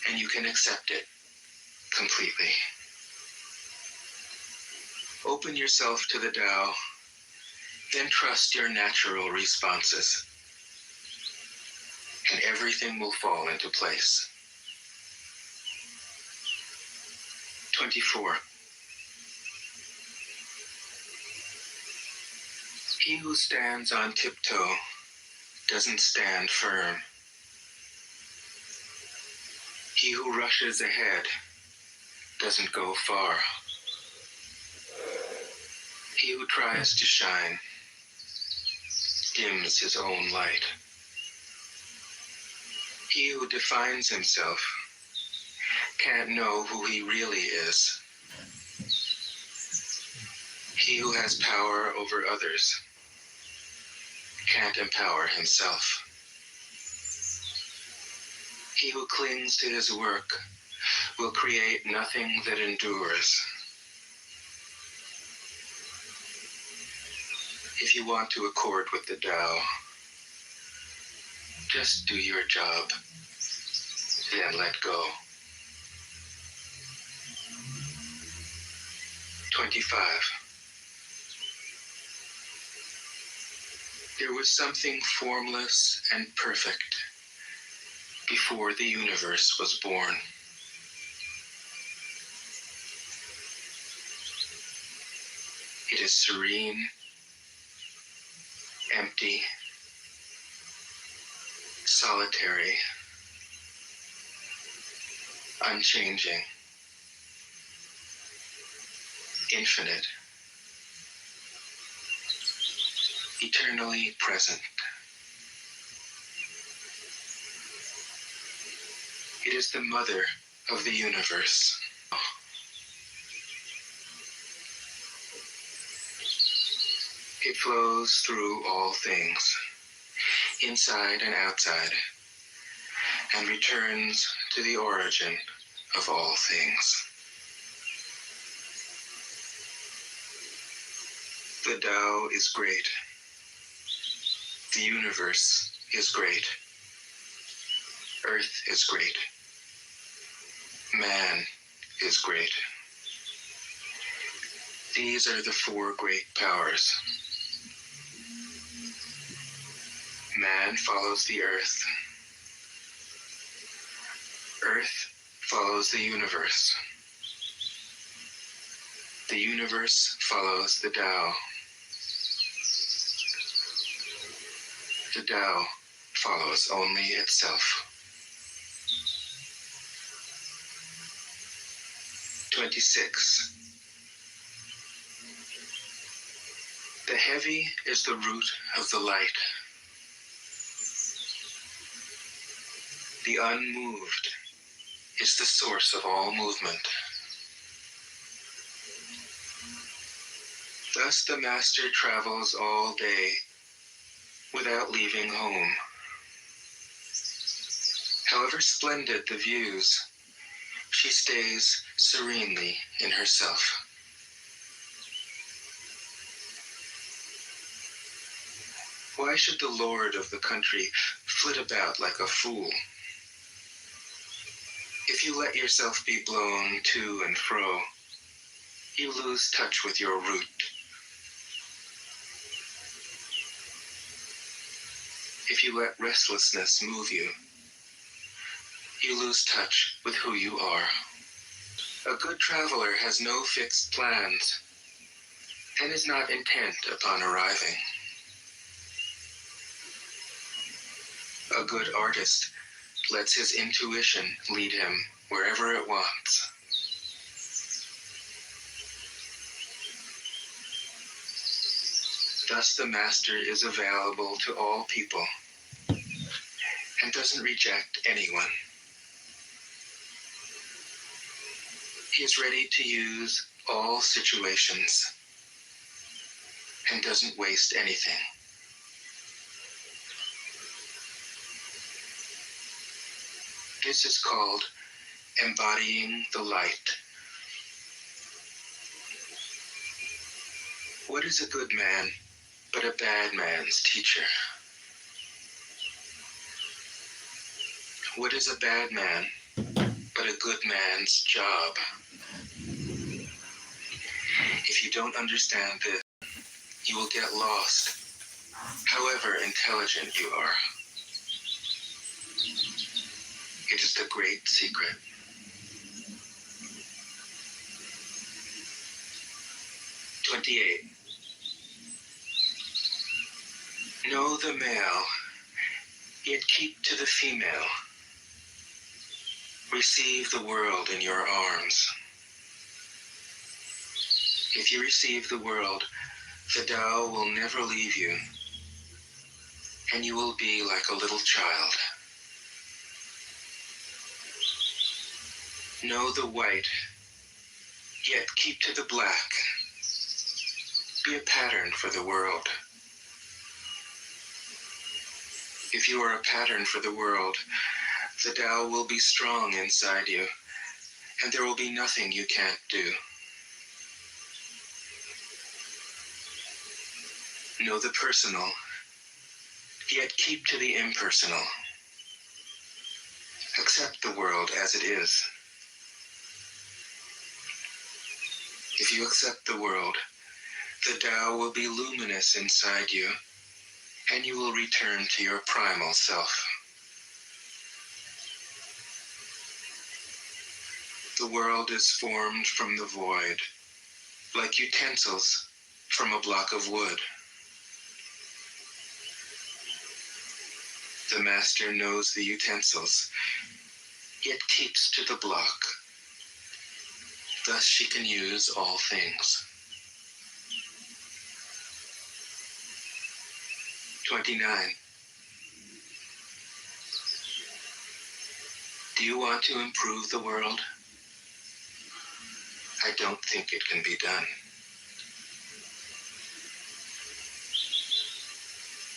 and you can accept it completely. Open yourself to the Tao, then trust your natural responses, and everything will fall into place. 24. He who stands on tiptoe doesn't stand firm. He who rushes ahead doesn't go far. He who tries to shine dims his own light. He who defines himself can't know who he really is. He who has power over others can't empower himself. He who clings to his work will create nothing that endures. If you want to accord with the Tao, just do your job, then let go. 25. There was something formless and perfect before the universe was born. It is serene, empty, solitary, unchanging, infinite, eternally present. It is the mother of the universe. It flows through all things, inside and outside, and returns to the origin of all things. The Tao is great. The universe is great. Earth is great. Man is great. These are the four great powers. Man follows the earth. Earth follows the universe. The universe follows the Tao. The Tao follows only itself. 26. The heavy is the root of the light. The unmoved is the source of all movement. Thus the master travels all day without leaving home. However splendid the views, she stays serenely in herself. Why should the lord of the country flit about like a fool? If you let yourself be blown to and fro, you lose touch with your root. If you let restlessness move you, you lose touch with who you are. A good traveler has no fixed plans and is not intent upon arriving. A good artist lets his intuition lead him wherever it wants. Thus the master is available to all people and doesn't reject anyone. He is ready to use all situations and doesn't waste anything. This is called embodying the light. What is a good man but a bad man's teacher? What is a bad man but a good man's job. If you don't understand this, you will get lost, however intelligent you are. It is the great secret. 28. Know the male, yet keep to the female. Receive the world in your arms. If you receive the world, the Tao will never leave you, and you will be like a little child. Know the white, yet keep to the black. Be a pattern for the world. If you are a pattern for the world, the Tao will be strong inside you, and there will be nothing you can't do. Know the personal, yet keep to the impersonal. Accept the world as it is. If you accept the world, the Tao will be luminous inside you, and you will return to your primal self. The world is formed from the void, like utensils from a block of wood. The master knows the utensils, yet keeps to the block. Thus she can use all things. 29. Do you want to improve the world? I don't think it can be done.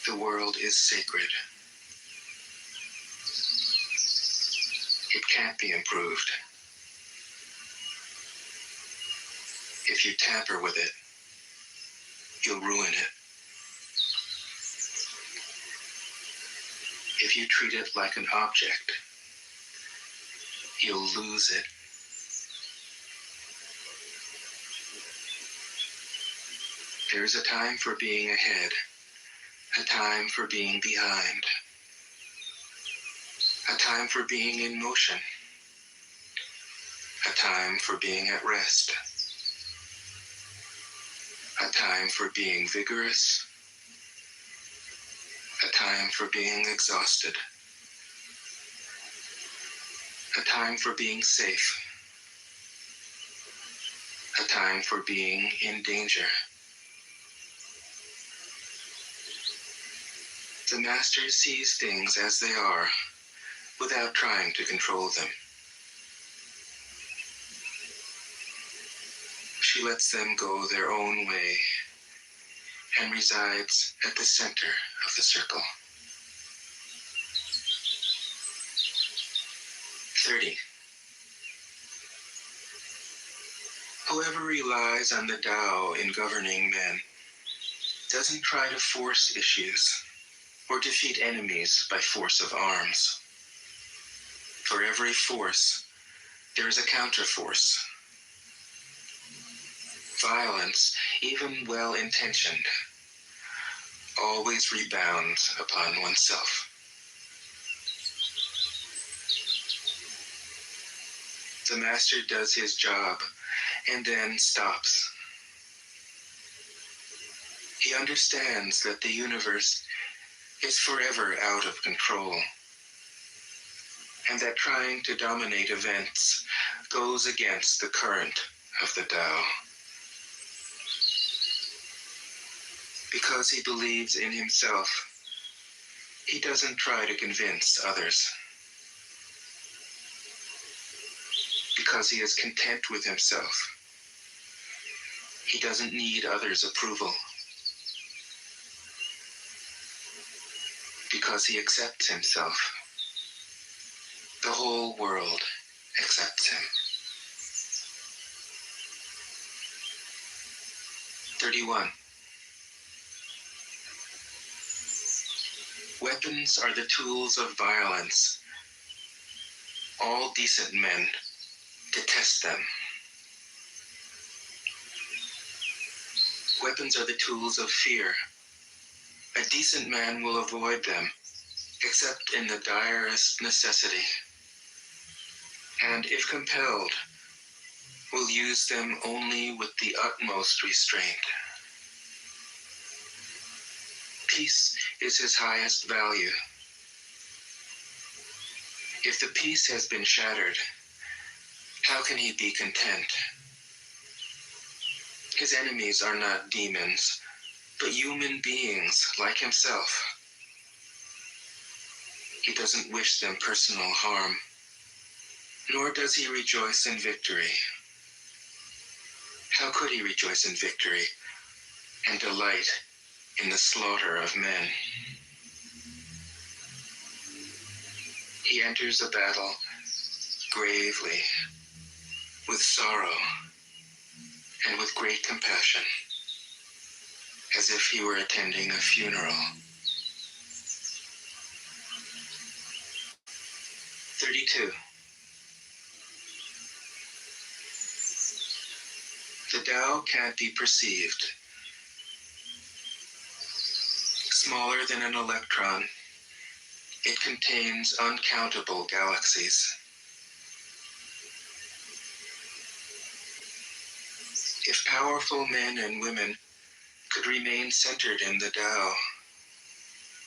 The world is sacred. It can't be improved. If you tamper with it, you'll ruin it. If you treat it like an object, you'll lose it. There is a time for being ahead, a time for being behind, a time for being in motion, a time for being at rest, a time for being vigorous, a time for being exhausted, a time for being safe, a time for being in danger. The master sees things as they are, without trying to control them. She lets them go their own way and resides at the center of the circle. 30. Whoever relies on the Tao in governing men doesn't try to force issues or defeat enemies by force of arms. For every force, there is a counterforce. Violence, even well-intentioned, always rebounds upon oneself. The master does his job and then stops. He understands that the universe is forever out of control, and that trying to dominate events goes against the current of the Tao. Because he believes in himself, he doesn't try to convince others. Because he is content with himself, he doesn't need others' approval. Because he accepts himself, the whole world accepts him. 31. Weapons are the tools of violence, All decent men detest them. Weapons are the tools of fear. A decent man will avoid them, except in the direst necessity, and if compelled, will use them only with the utmost restraint. Peace is his highest value. If the peace has been shattered, how can he be content? His enemies are not demons, but human beings like himself. He doesn't wish them personal harm, nor does he rejoice in victory. How could he rejoice in victory and delight in the slaughter of men? He enters a battle gravely, with sorrow, and with great compassion, as if he were attending a funeral. 32. The Tao can't be perceived. Smaller than an electron, it contains uncountable galaxies. If powerful men and women could remain centered in the Tao,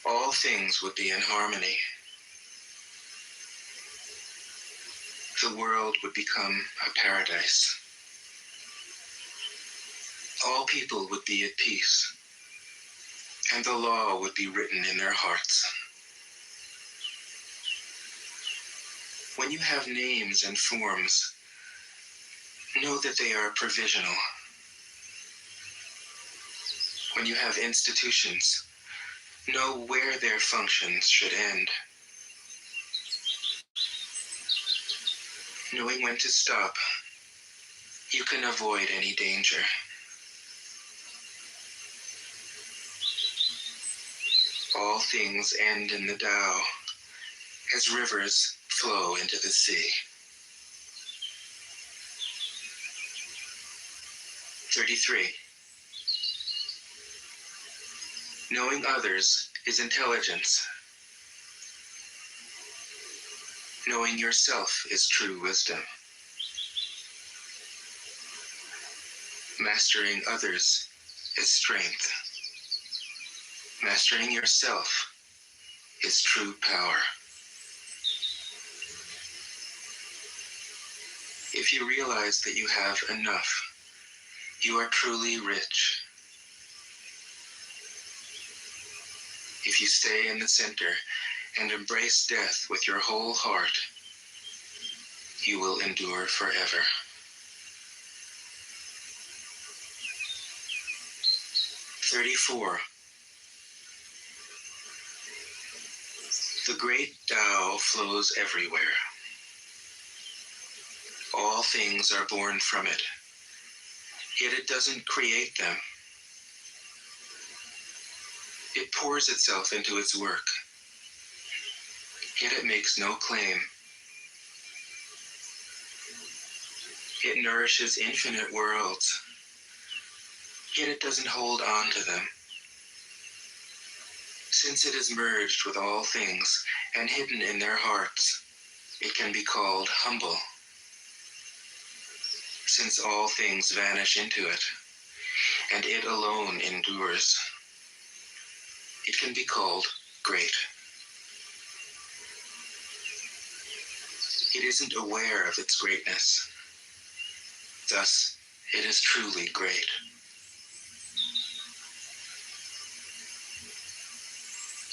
all things would be in harmony. The world would become a paradise. All people would be at peace, and the law would be written in their hearts. When you have names and forms, know that they are provisional. When you have institutions, know where their functions should end. Knowing when to stop, you can avoid any danger. All things end in the Tao, as rivers flow into the sea. 33. Knowing others is intelligence. Knowing yourself is true wisdom. Mastering others is strength. Mastering yourself is true power. If you realize that you have enough, you are truly rich. If you stay in the center and embrace death with your whole heart, you will endure forever. 34. The great Tao flows everywhere. All things are born from it, yet it doesn't create them. It pours itself into its work, yet it makes no claim. It nourishes infinite worlds, yet it doesn't hold on to them. Since it is merged with all things and hidden in their hearts, it can be called humble. Since all things vanish into it, and it alone endures, it can be called great. It isn't aware of its greatness. Thus, it is truly great.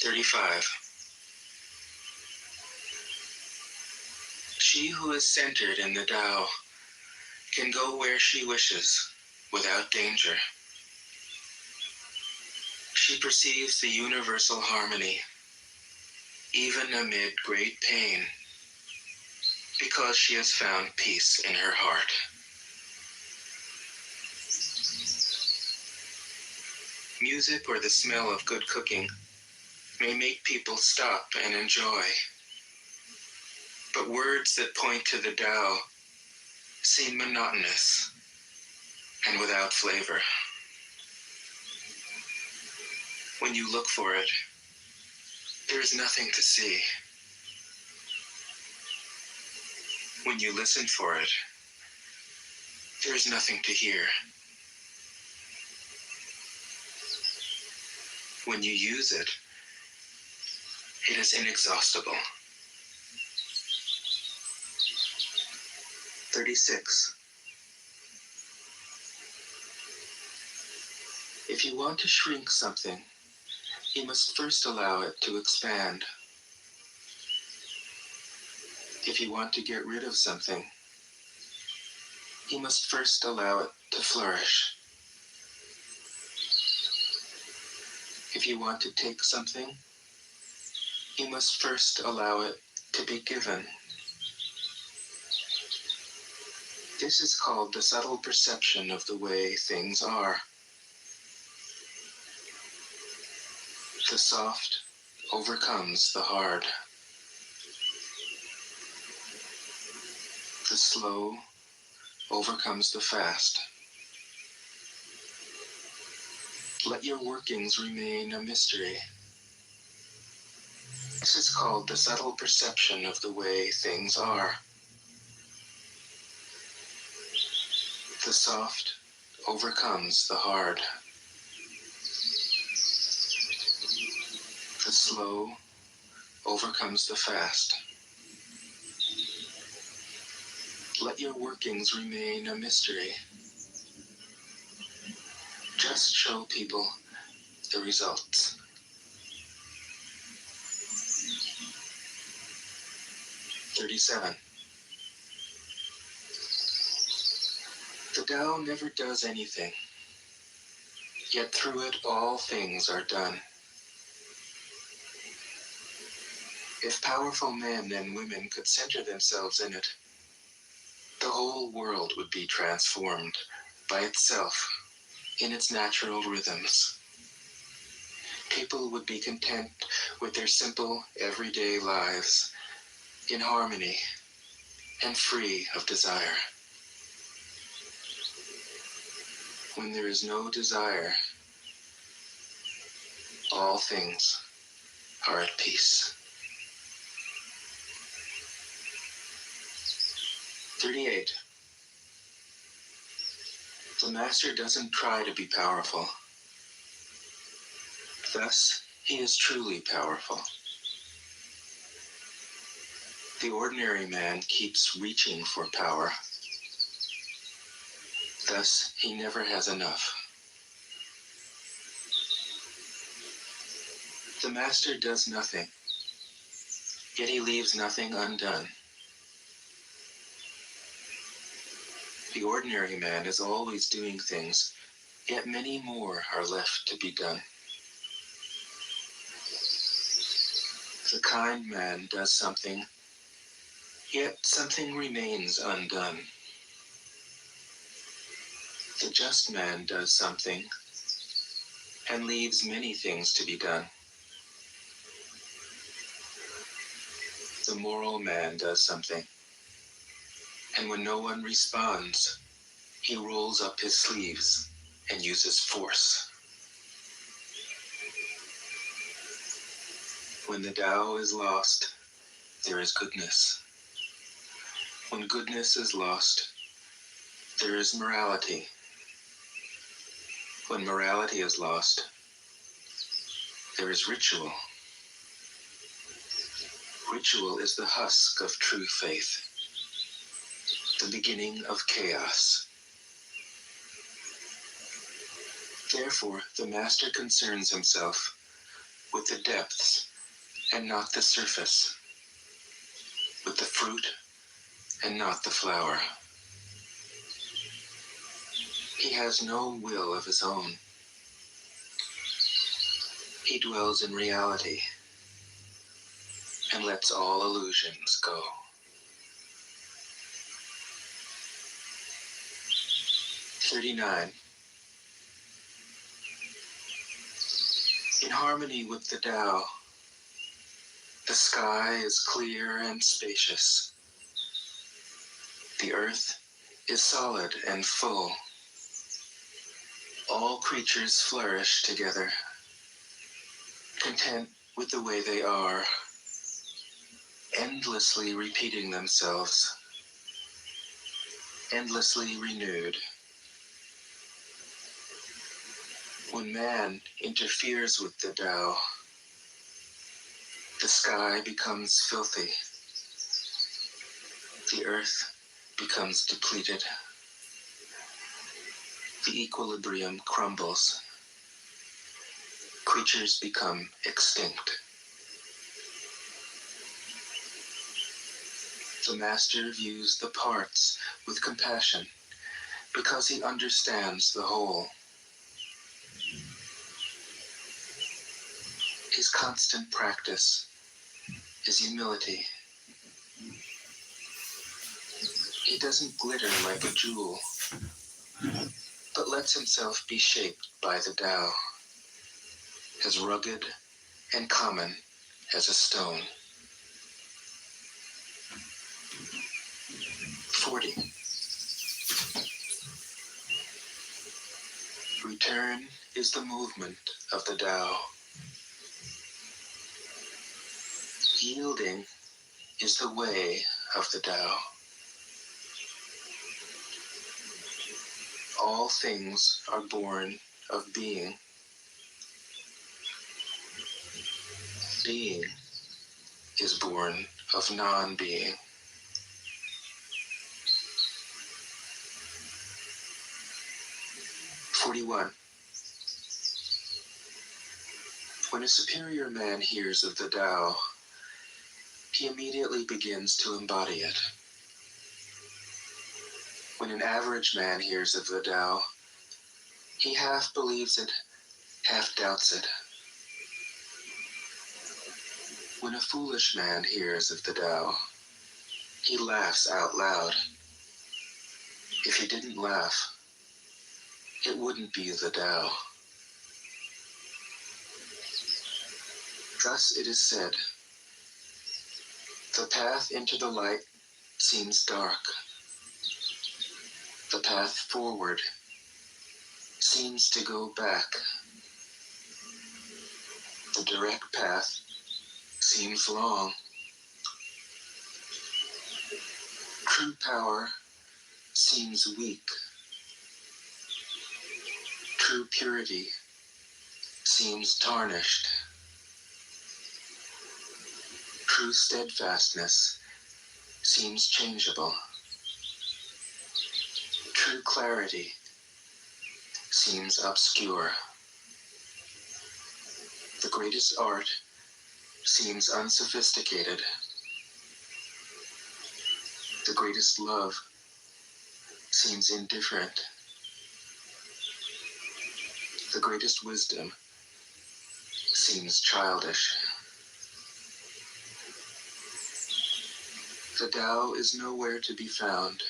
35. She who is centered in the Tao can go where she wishes without danger. She perceives the universal harmony, even amid great pain, because she has found peace in her heart. Music or the smell of good cooking may make people stop and enjoy, But words that point to the Tao seem monotonous and without flavor. When you look for it, there is nothing to see. When you listen for it, there is nothing to hear. When you use it, it is inexhaustible. 36. If you want to shrink something, you must first allow it to expand. If you want to get rid of something, you must first allow it to flourish. If you want to take something, you must first allow it to be given. This is called the subtle perception of the way things are. The soft overcomes the hard. The slow overcomes the fast. Let your workings remain a mystery. This is called the subtle perception of the way things are. The soft overcomes the hard. The slow overcomes the fast. Let your workings remain a mystery. Just show people the results. 37. The Tao never does anything, yet through it all things are done. If powerful men and women could center themselves in it, the whole world would be transformed by itself in its natural rhythms. People would be content with their simple, everyday lives, in harmony and free of desire. When there is no desire, all things are at peace. 38. The master doesn't try to be powerful. Thus, he is truly powerful. The ordinary man keeps reaching for power. Thus, he never has enough. The master does nothing, yet he leaves nothing undone. The ordinary man is always doing things, yet many more are left to be done. The kind man does something, yet something remains undone. The just man does something and leaves many things to be done. The moral man does something, and when no one responds, he rolls up his sleeves and uses force. When the Tao is lost, there is goodness. When goodness is lost, there is morality. When morality is lost, there is ritual. Ritual is the husk of true faith, the beginning of chaos. Therefore, the master concerns himself with the depths and not the surface, with the fruit and not the flower. He has no will of his own. He dwells in reality and lets all illusions go. 39. In harmony with the Tao, The sky is clear and spacious. The earth is solid and full. All creatures flourish together, content with the way they are, endlessly repeating themselves, endlessly renewed. When man interferes with the Tao, the sky becomes filthy. The earth becomes depleted. The equilibrium crumbles. Creatures become extinct. The master views the parts with compassion because he understands the whole. His constant practice is humility. He doesn't glitter like a jewel, but lets himself be shaped by the Tao, as rugged and common as a stone. 40. Return is the movement of the Tao. Yielding is the way of the Tao. All things are born of being. Being is born of non-being. When a superior man hears of the Tao, he immediately begins to embody it. When an average man hears of the Tao, he half believes it, half doubts it. When a foolish man hears of the Tao, he laughs out loud. If he didn't laugh, it wouldn't be the Tao. Thus it is said, the path into the light seems dark. The path forward seems to go back. The direct path seems long. True power seems weak. True purity seems tarnished. True steadfastness seems changeable. True clarity seems obscure. The greatest art seems unsophisticated. The greatest love seems indifferent. The greatest wisdom seems childish. The Tao is nowhere to be found,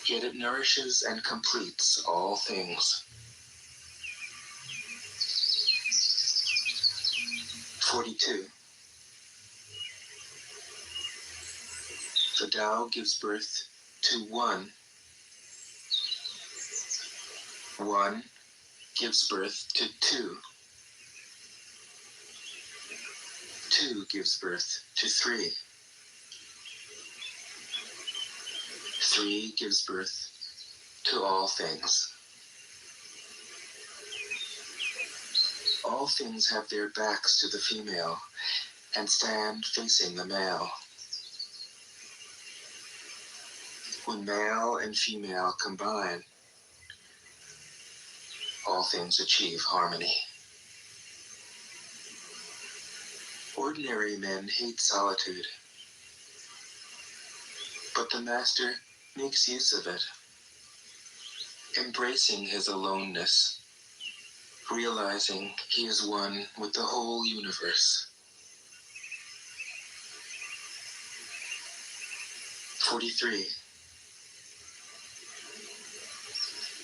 yet it nourishes and completes all things. 42. The Tao gives birth to one. One gives birth to two. Two gives birth to three. Three gives birth to all things. All things have their backs to the female and stand facing the male. When male and female combine, all things achieve harmony. Ordinary men hate solitude, but the Master makes use of it, embracing his aloneness, realizing he is one with the whole universe. 43.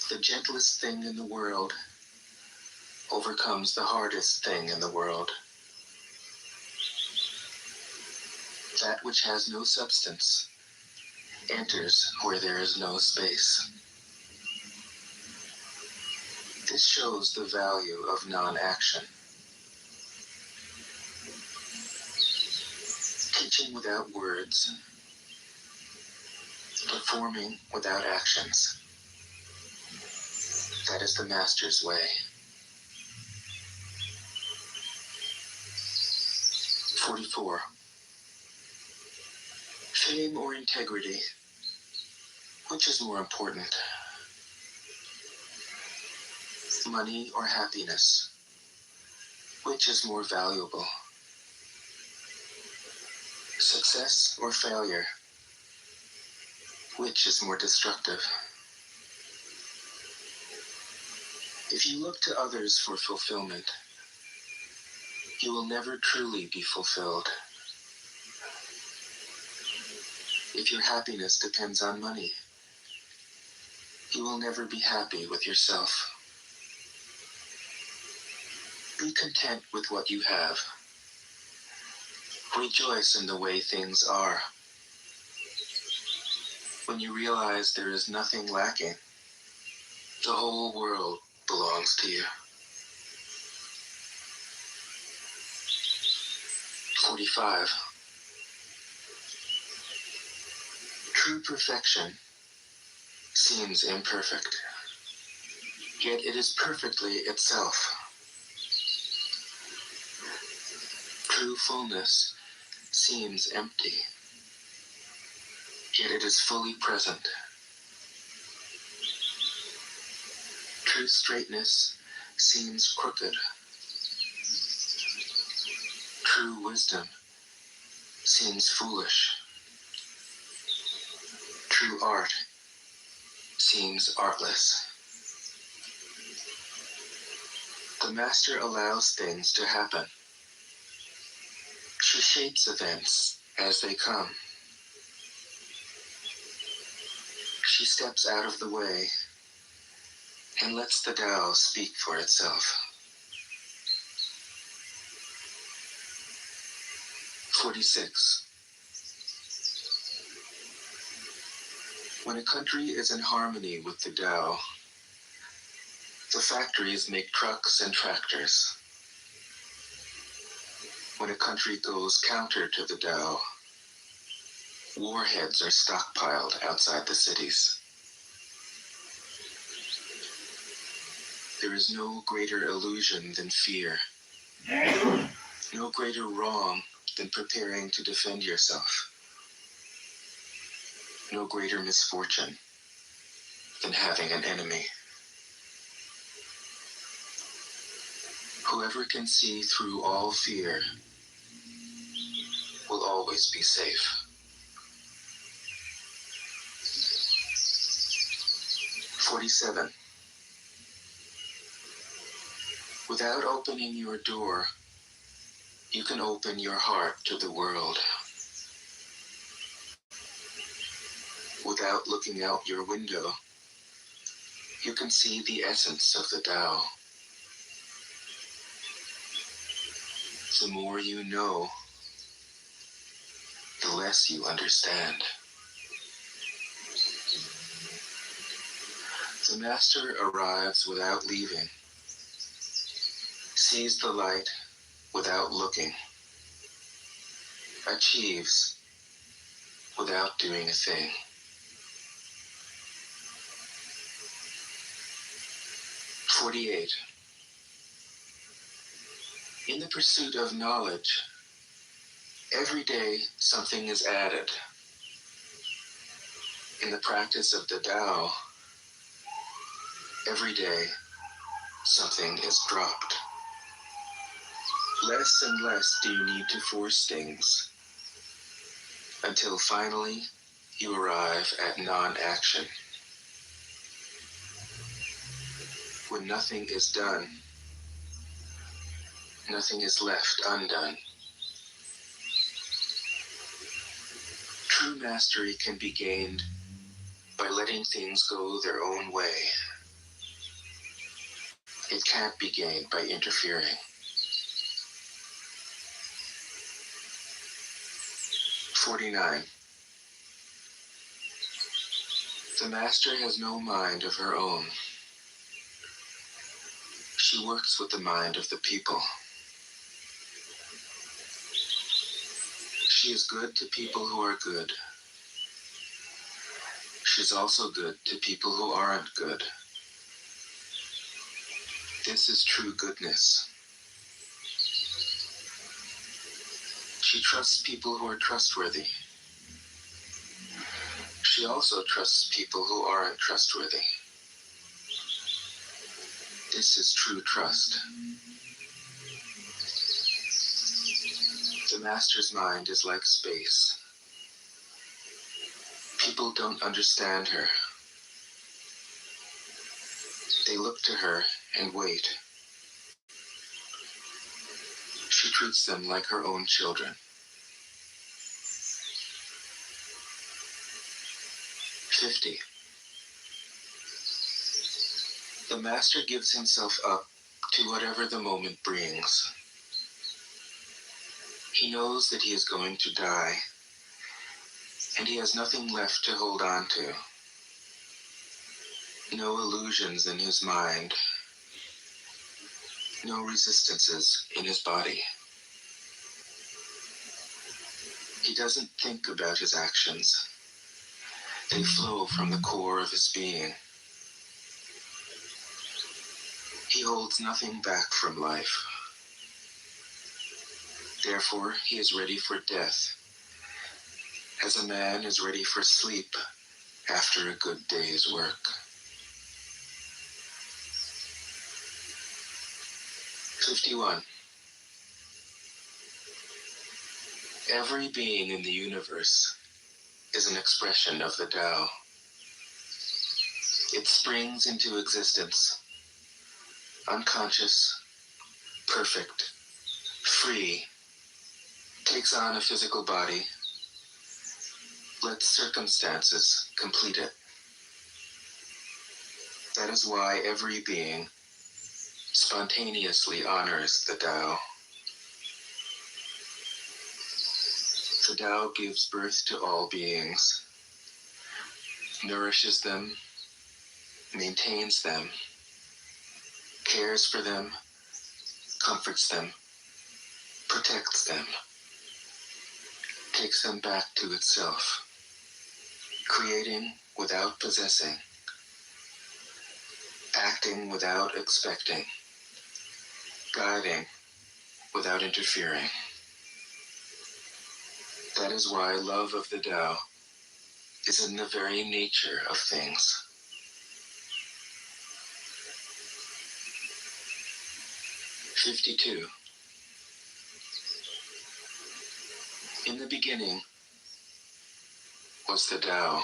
The gentlest thing in the world overcomes the hardest thing in the world. That which has no substance enters where there is no space. This shows the value of non-action. Teaching without words, performing without actions. That is the master's way. 44. Fame or integrity? Which is more important? Money or happiness? Which is more valuable? Success or failure? Which is more destructive? If you look to others for fulfillment, you will never truly be fulfilled. If your happiness depends on money, you will never be happy with yourself. Be content with what you have. Rejoice in the way things are. When you realize there is nothing lacking, the whole world belongs to you. 45. True perfection seems imperfect, yet it is perfectly itself. True fullness seems empty, yet it is fully present. True straightness seems crooked. True wisdom seems foolish. True art seems artless. The master allows things to happen. She shapes events as they come. She steps out of the way and lets the Tao speak for itself. 46. When a country is in harmony with the Tao, the factories make trucks and tractors. When a country goes counter to the Tao, warheads are stockpiled outside the cities. There is no greater illusion than fear, no greater wrong than preparing to defend yourself, no greater misfortune than having an enemy. Whoever can see through all fear will always be safe. 47. Without opening your door, you can open your heart to the world. Without looking out your window, you can see the essence of the Tao. The more you know, the less you understand. The master arrives without leaving, sees the light without looking, achieves without doing a thing. 48. In the pursuit of knowledge, every day something is added. In the practice of the Tao, every day something is dropped. Less and less do you need to force things, until finally you arrive at non-action. When nothing is done, nothing is left undone. True mastery can be gained by letting things go their own way. It can't be gained by interfering. 49. The master has no mind of her own. She works with the mind of the people. She is good to people who are good. She's also good to people who aren't good. This is true goodness. She trusts people who are trustworthy. She also trusts people who aren't trustworthy. This is true trust. The master's mind is like space. People don't understand her. They look to her and wait. She treats them like her own children. 50. The master gives himself up to whatever the moment brings. He knows that he is going to die, and he has nothing left to hold on to. No illusions in his mind, no resistances in his body. He doesn't think about his actions. They flow from the core of his being. He holds nothing back from life. Therefore, he is ready for death, as a man is ready for sleep after a good day's work. 51. Every being in the universe is an expression of the Tao. It springs into existence, unconscious, perfect, free, takes on a physical body, lets circumstances complete it. That is why every being spontaneously honors the Tao. The Tao gives birth to all beings, nourishes them, maintains them, cares for them, comforts them, protects them, takes them back to itself, creating without possessing, acting without expecting, guiding without interfering. That is why love of the Tao is in the very nature of things. 52. In the beginning was the Tao.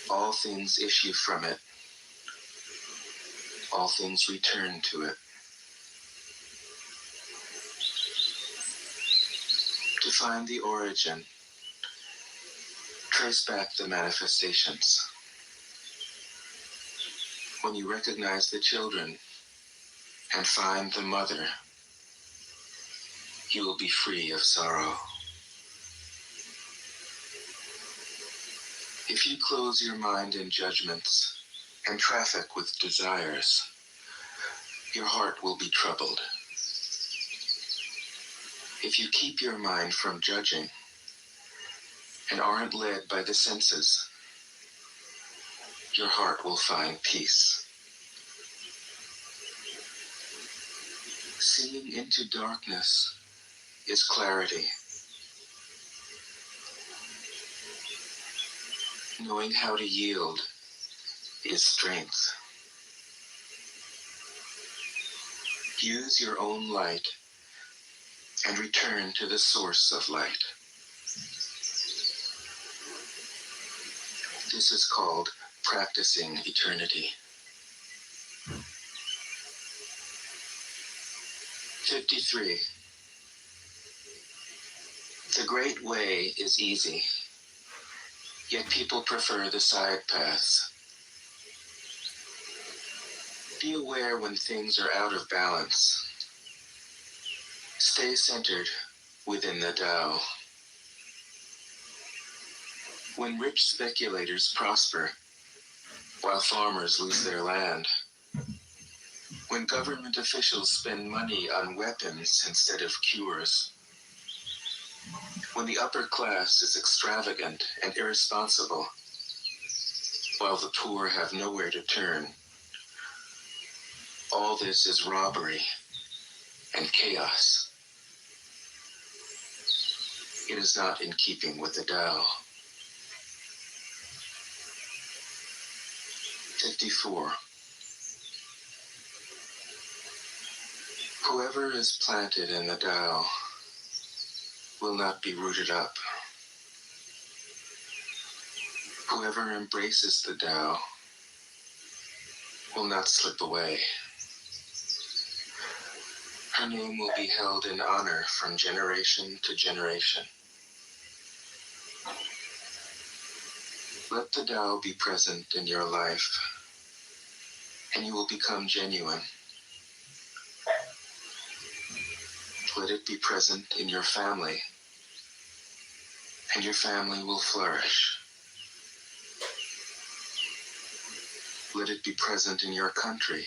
All things issue from it. All things return to it. To find the origin, trace back the manifestations. When you recognize the children and find the mother, you will be free of sorrow. If you close your mind in judgments and traffic with desires, your heart will be troubled. If you keep your mind from judging and aren't led by the senses, your heart will find peace. Seeing into darkness is clarity. Knowing how to yield is strength. Use your own light and return to the source of light. This is called practicing eternity. 53. The great way is easy, yet people prefer the side paths. Be aware when things are out of balance. Stay centered within the Tao. When rich speculators prosper, while farmers lose their land, when government officials spend money on weapons instead of cures, when the upper class is extravagant and irresponsible, while the poor have nowhere to turn, all this is robbery and chaos. It is not in keeping with the Tao. 54. Whoever is planted in the Tao will not be rooted up. Whoever embraces the Tao will not slip away. Her name will be held in honor from generation to generation. Let the Tao be present in your life, and you will become genuine. Let it be present in your family, and your family will flourish. Let it be present in your country,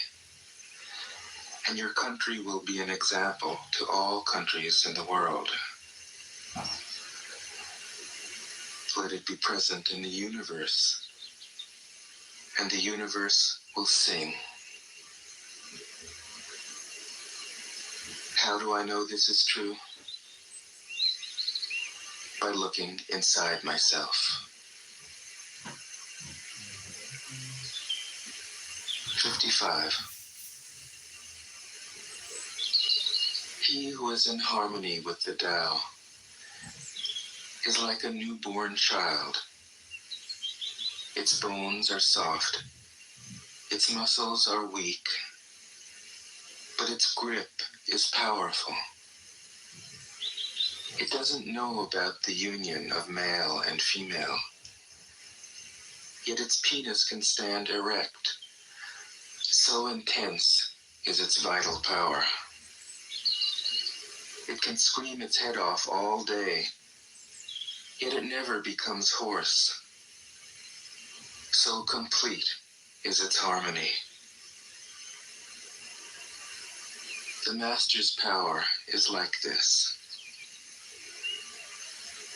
and your country will be an example to all countries in the world. Let it be present in the universe, and the universe will sing. How do I know this is true? By looking inside myself. 55. He who is in harmony with the Tao is like a newborn child. Its bones are soft, its muscles are weak, but its grip is powerful. It doesn't know about the union of male and female, yet its penis can stand erect. So intense is its vital power. It can scream its head off all day, yet it never becomes hoarse. So complete is its harmony. The Master's power is like this.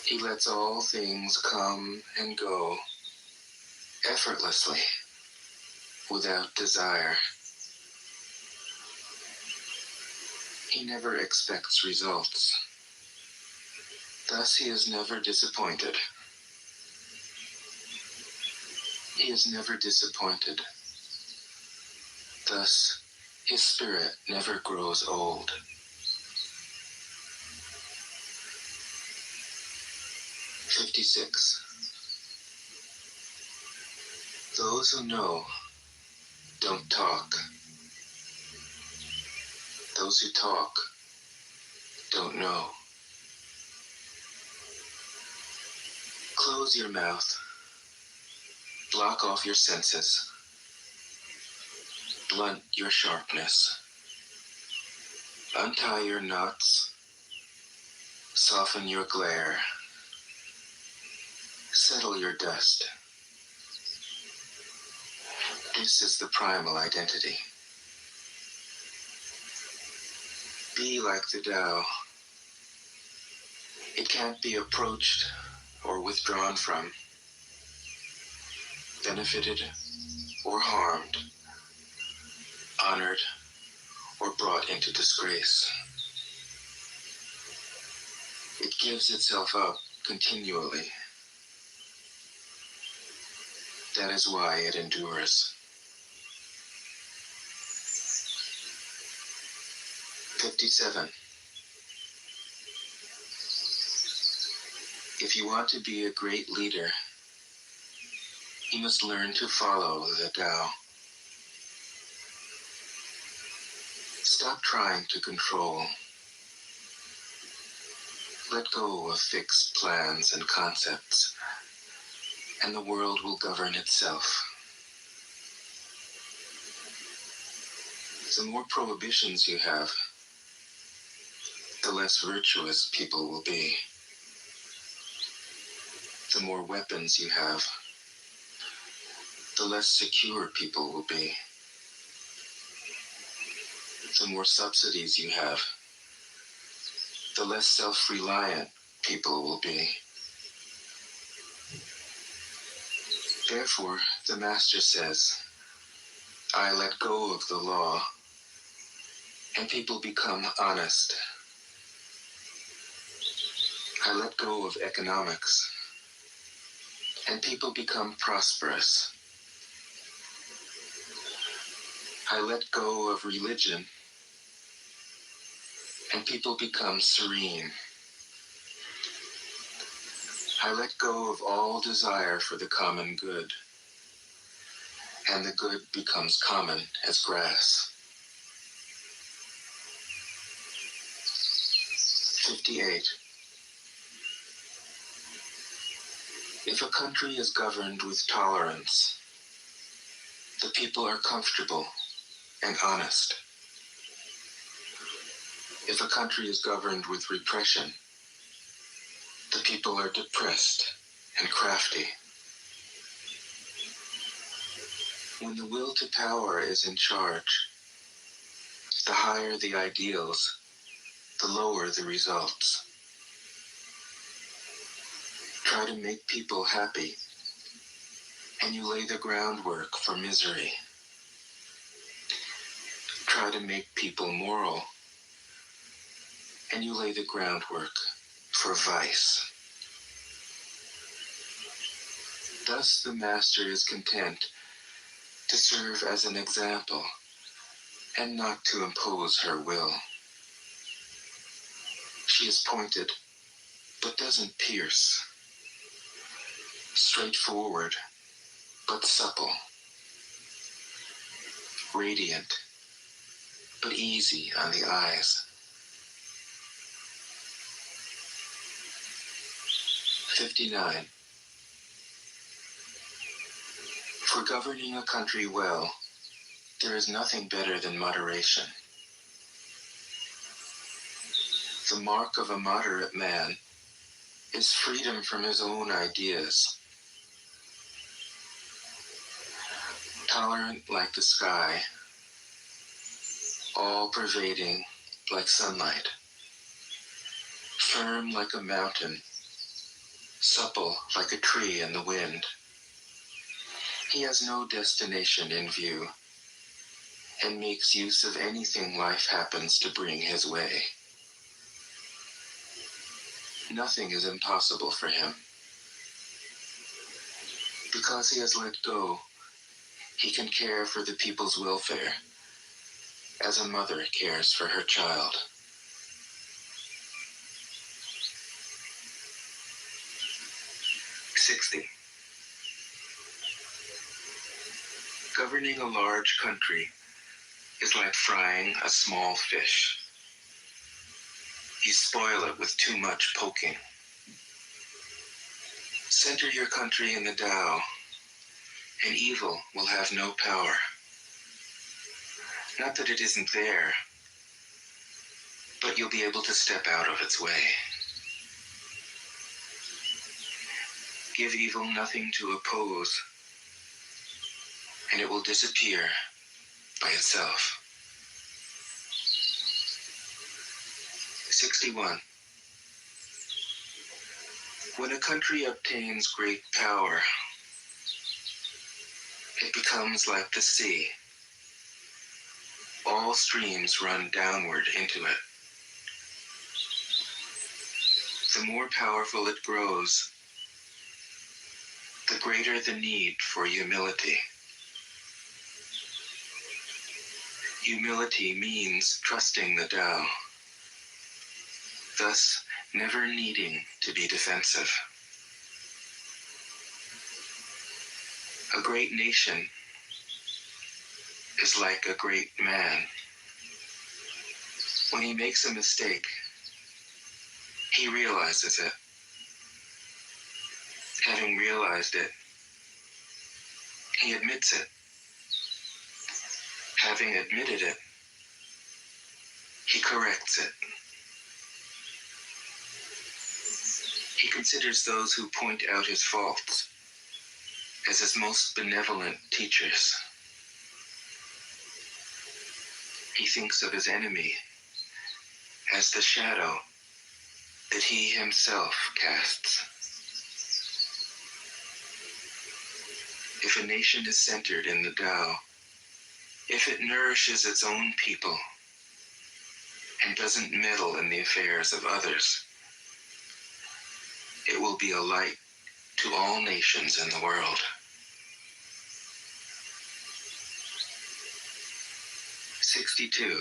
He lets all things come and go effortlessly, without desire. He never expects results. Thus he is never disappointed. He is never disappointed. Thus his spirit never grows old. 56. Those who know don't talk. Those who talk don't know. Close your mouth. Block off your senses. Blunt your sharpness. Untie your knots. Soften your glare. Settle your dust. This is the primal identity. Be like the Tao. It can't be approached or withdrawn from, benefited or harmed, honored or brought into disgrace. It gives itself up continually. That is why it endures. 57. If you want to be a great leader, you must learn to follow the Tao. Stop trying to control. Let go of fixed plans and concepts, and the world will govern itself. The more prohibitions you have, the less virtuous people will be. The more weapons you have, the less secure people will be. The more subsidies you have, the less self-reliant people will be. Therefore, the Master says, I let go of the law, and people become honest. I let go of economics, and people become prosperous. I let go of religion, and people become serene. I let go of all desire for the common good, and the good becomes common as grass. 58. If a country is governed with tolerance, the people are comfortable and honest. If a country is governed with repression, the people are depressed and crafty. When the will to power is in charge, the higher the ideals, the lower the results. Try to make people happy, and you lay the groundwork for misery. Try to make people moral, and you lay the groundwork for vice. Thus the Master is content to serve as an example and not to impose her will. She is pointed, but doesn't pierce. Straightforward, but supple. Radiant, but easy on the eyes. 59. For governing a country well, there is nothing better than moderation. The mark of a moderate man is freedom from his own ideas. Tolerant like the sky, all-pervading like sunlight, firm like a mountain, supple like a tree in the wind. He has no destination in view, and makes use of anything life happens to bring his way. Nothing is impossible for him. Because he has let go, he can care for the people's welfare, as a mother cares for her child. Governing a large country is like frying a small fish. You spoil it with too much poking. Center your country in the Tao, and evil will have no power. Not that it isn't there, but you'll be able to step out of its way. Give evil nothing to oppose, and it will disappear by itself. 61. When a country obtains great power, it becomes like the sea. All streams run downward into it. The more powerful it grows, the greater the need for humility. Humility means trusting the Tao, thus never needing to be defensive. A great nation is like a great man. When he makes a mistake, he realizes it. Having realized it, he admits it. Having admitted it, he corrects it. He considers those who point out his faults as his most benevolent teachers. He thinks of his enemy as the shadow that he himself casts. If a nation is centered in the Tao, if it nourishes its own people and doesn't meddle in the affairs of others, it will be a light to all nations in the world. '62.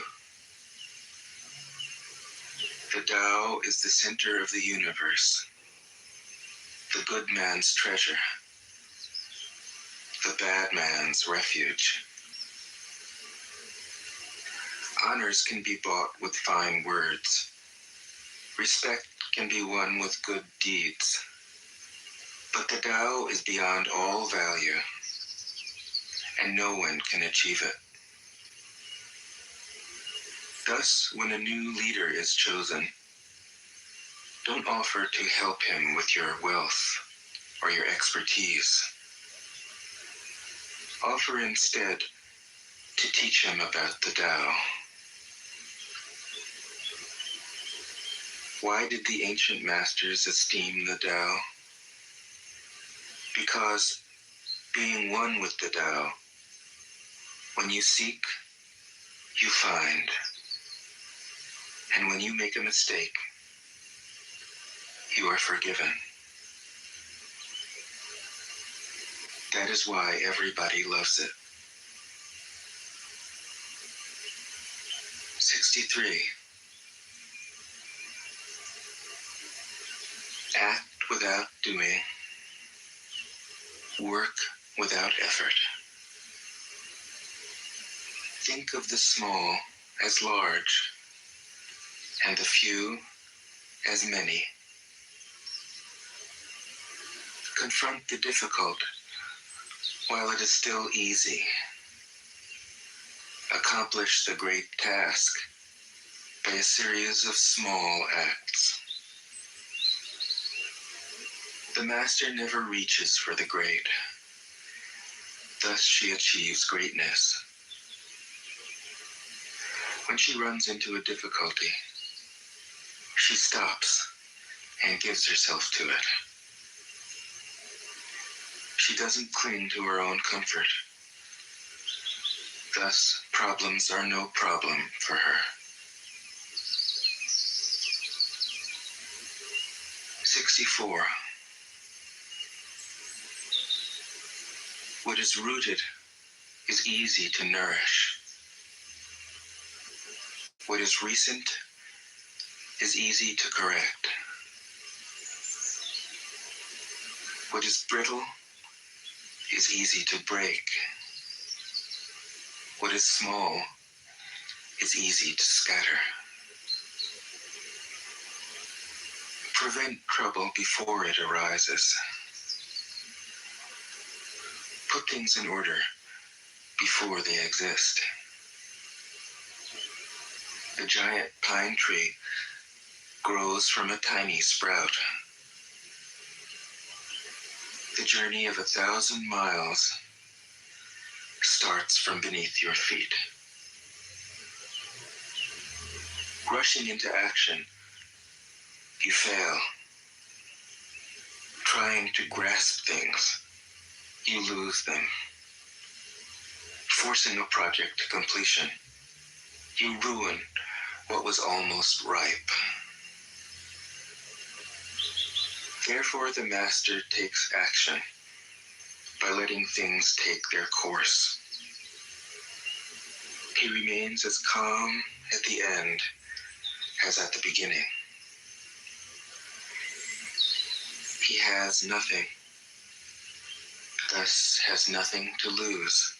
The Tao is the center of the universe, the good man's treasure, the bad man's refuge. Honors can be bought with fine words. Respect can be won with good deeds. But the Tao is beyond all value, and no one can achieve it. Thus, when a new leader is chosen, don't offer to help him with your wealth or your expertise. Offer instead to teach him about the Tao. Why did the ancient masters esteem the Tao? Because being one with the Tao, when you seek, you find. And when you make a mistake, you are forgiven. That is why everybody loves it. 63. Act without doing. Work without effort. Think of the small as large, and the few as many. Confront the difficult while it is still easy. Accomplish the great task by a series of small acts. The master never reaches for the great. Thus she achieves greatness. When she runs into a difficulty, she stops and gives herself to it. She doesn't cling to her own comfort. Thus, problems are no problem for her. 64. What is rooted is easy to nourish. What is recent is easy to correct. What is brittle is easy to break. What is small is easy to scatter. Prevent trouble before it arises. Put things in order before they exist. The giant pine tree grows from a tiny sprout. The journey of 1,000 miles starts from beneath your feet. Rushing into action, you fail. Trying to grasp things, you lose them. Forcing a project to completion, you ruin what was almost ripe. Therefore, the master takes action by letting things take their course. He remains as calm at the end as at the beginning. He has nothing, thus has nothing to lose.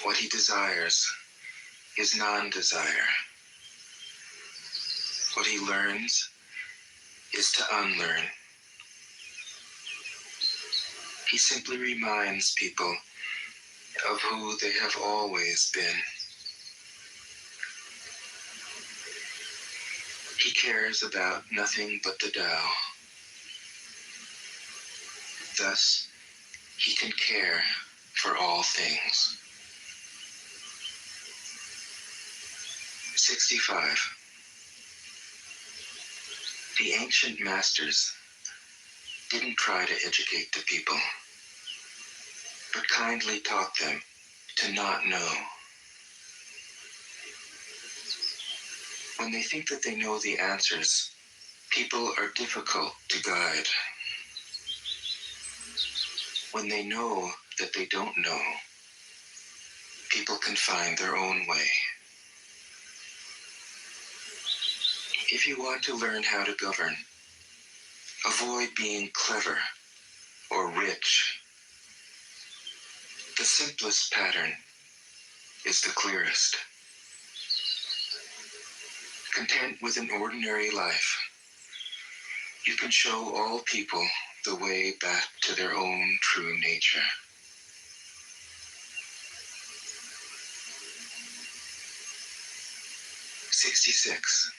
What he desires is non-desire. What he learns is to unlearn. He simply reminds people of who they have always been. He cares about nothing but the Tao. Thus, he can care for all things. 65. The ancient masters didn't try to educate the people, but kindly taught them to not know. When they think that they know the answers, people are difficult to guide. When they know that they don't know, people can find their own way. If you want to learn how to govern, avoid being clever or rich. The simplest pattern is the clearest. Content with an ordinary life, you can show all people the way back to their own true nature. '66.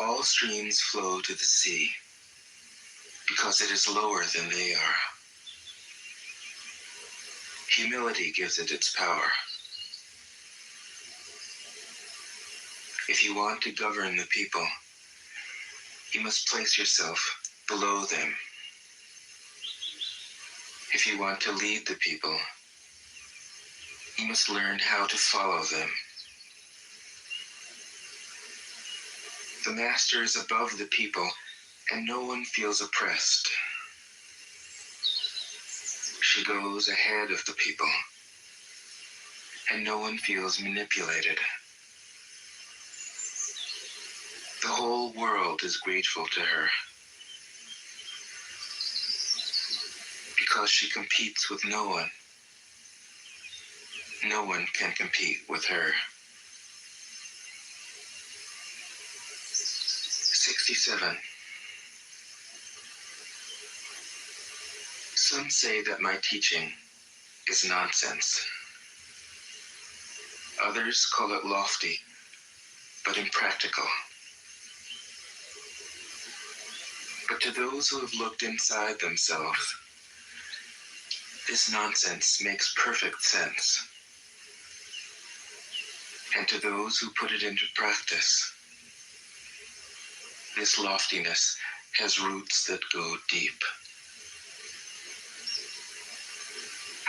All streams flow to the sea because it is lower than they are. Humility gives it its power. If you want to govern the people, you must place yourself below them. If you want to lead the people, you must learn how to follow them. The master is above the people, and no one feels oppressed. She goes ahead of the people, and no one feels manipulated. The whole world is grateful to her because she competes with no one. No one can compete with her. 67. Some say that my teaching is nonsense. Others call it lofty, but impractical. But to those who have looked inside themselves, this nonsense makes perfect sense. And to those who put it into practice, this loftiness has roots that go deep.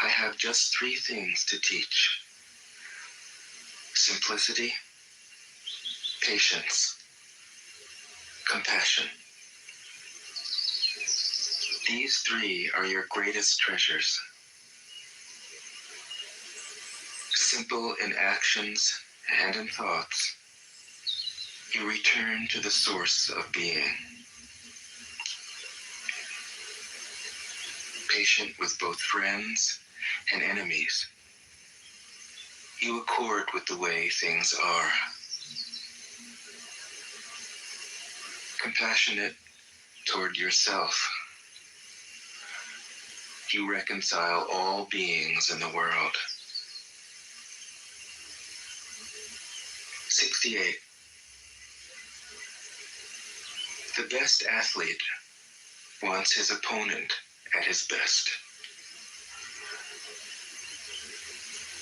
I have just 3 things to teach: simplicity, patience, compassion. These 3 are your greatest treasures. Simple in actions and in thoughts, you return to the source of being. Patient with both friends and enemies, you accord with the way things are. Compassionate toward yourself, you reconcile all beings in the world. 68. The best athlete wants his opponent at his best.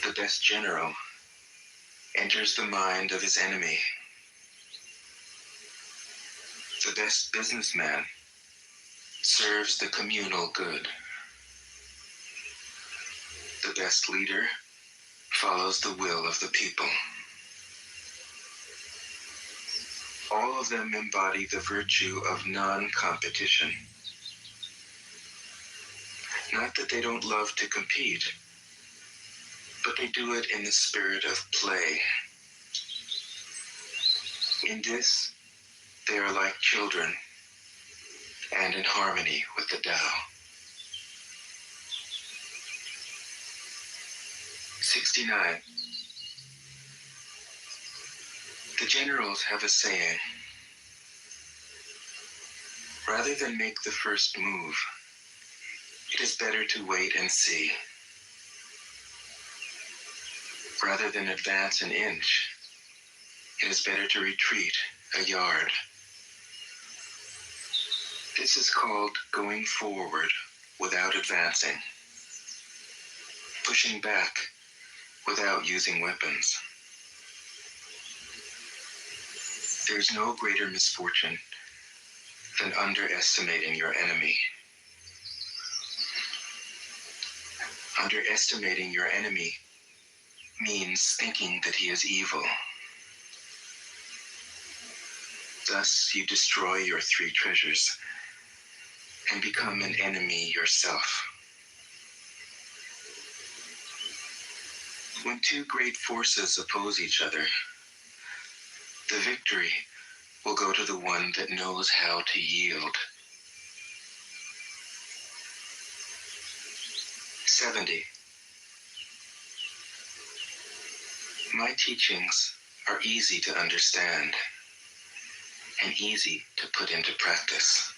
The best general enters the mind of his enemy. The best businessman serves the communal good. The best leader follows the will of the people. All of them embody the virtue of non-competition. Not that they don't love to compete, but they do it in the spirit of play. In this, they are like children and in harmony with the Tao. 69. The generals have a saying: rather than make the first move, it is better to wait and see. Rather than advance an inch, it is better to retreat a yard. This is called going forward without advancing, pushing back without using weapons. There's no greater misfortune than underestimating your enemy. Underestimating your enemy means thinking that he is evil. Thus, you destroy your three treasures and become an enemy yourself. When two great forces oppose each other, the victory will go to the one that knows how to yield. 70. My teachings are easy to understand and easy to put into practice.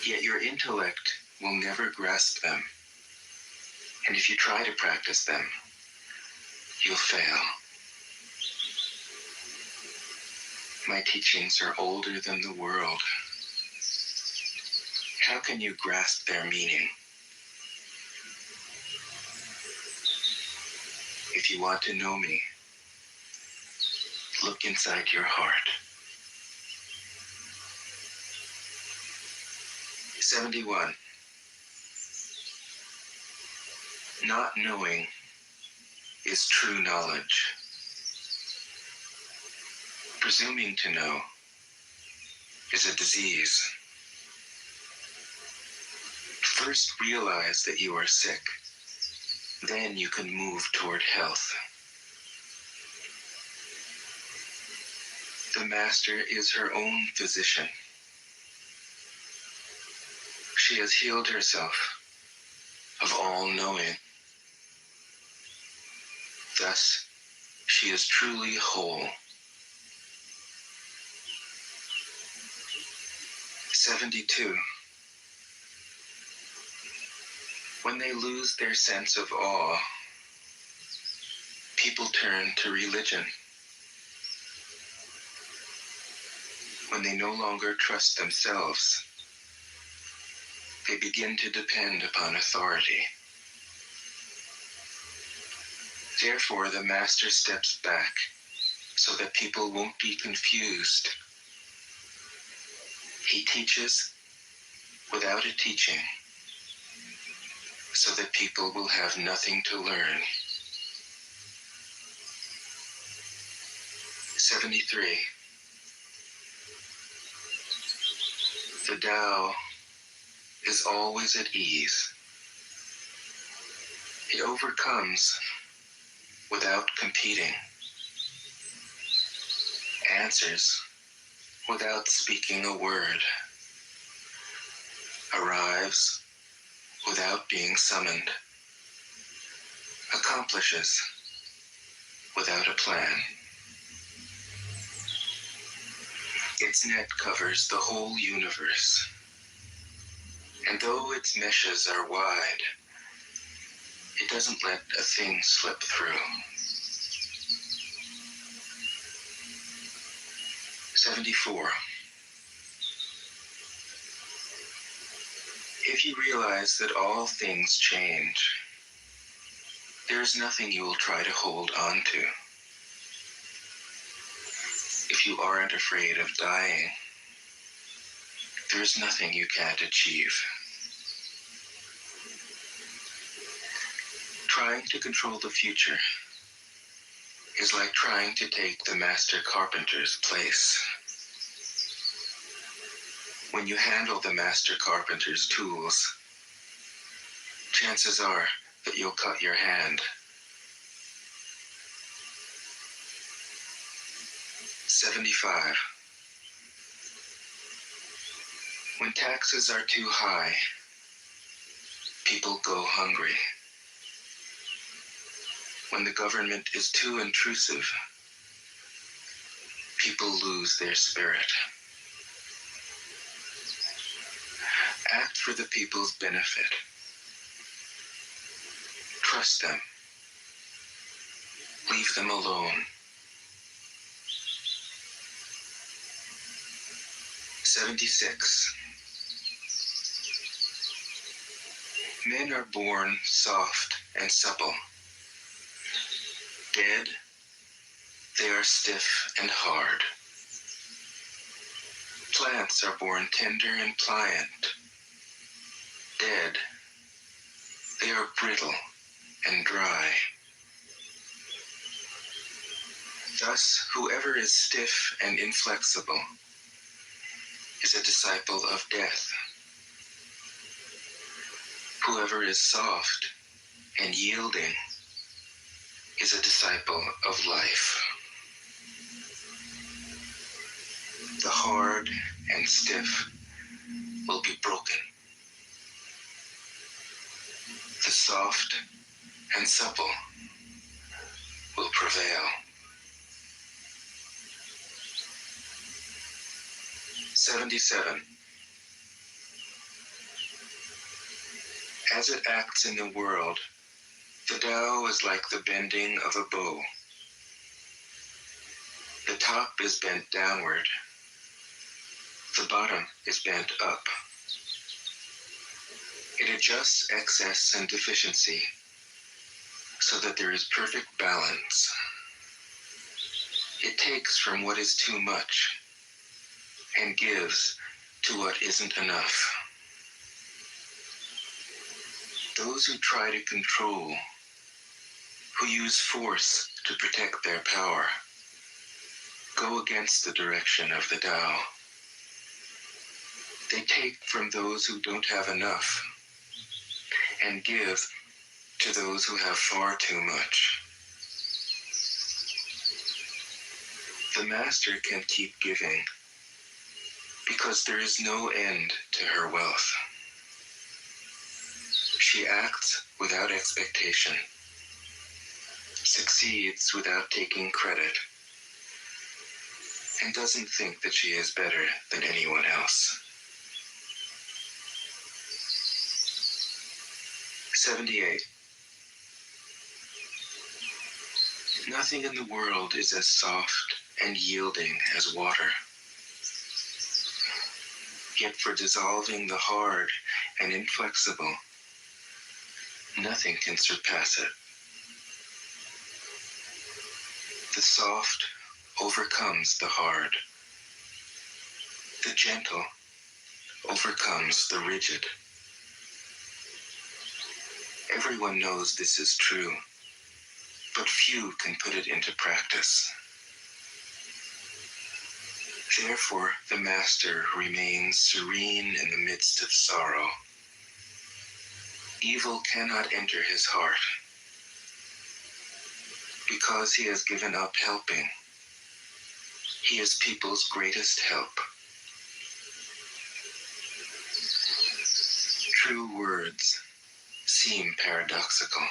Yet your intellect will never grasp them, and if you try to practice them, you'll fail. My teachings are older than the world. How can you grasp their meaning? If you want to know me, look inside your heart. 71. Not knowing is true knowledge. Presuming to know is a disease. First realize that you are sick. Then you can move toward health. The master is her own physician. She has healed herself of all knowing. Thus, she is truly whole. 72. When they lose their sense of awe, people turn to religion. When they no longer trust themselves, they begin to depend upon authority. Therefore, the master steps back so that people won't be confused. He teaches without a teaching, so that people will have nothing to learn. 73. The Tao is always at ease. It overcomes without competing, answers without speaking a word, arrives without being summoned, accomplishes without a plan. Its net covers the whole universe, and though its meshes are wide, it doesn't let a thing slip through. 74. If you realize that all things change, there is nothing you will try to hold on to. If you aren't afraid of dying, there is nothing you can't achieve. Trying to control the future is like trying to take the master carpenter's place. When you handle the master carpenter's tools, chances are that you'll cut your hand. 75. When taxes are too high, people go hungry. When the government is too intrusive, people lose their spirit. Act for the people's benefit. Trust them. Leave them alone. 76. Men are born soft and supple. Dead, they are stiff and hard. Plants are born tender and pliant. Dead, they are brittle and dry. Thus, whoever is stiff and inflexible is a disciple of death. Whoever is soft and yielding is a disciple of life. The hard and stiff will be broken. The soft and supple will prevail. 77. As it acts in the world, the Tao is like the bending of a bow. The top is bent downward. The bottom is bent up. It adjusts excess and deficiency so that there is perfect balance. It takes from what is too much and gives to what isn't enough. Those who try to control, who use force to protect their power, go against the direction of the Tao. They take from those who don't have enough and give to those who have far too much. The master can keep giving because there is no end to her wealth. She acts without expectation, succeeds without taking credit, and doesn't think that she is better than anyone else. 78. Nothing in the world is as soft and yielding as water. Yet for dissolving the hard and inflexible, nothing can surpass it. The soft overcomes the hard. The gentle overcomes the rigid. Everyone knows this is true, but few can put it into practice. Therefore, the master remains serene in the midst of sorrow. Evil cannot enter his heart because he has given up helping. He is people's greatest help. True words seem paradoxical.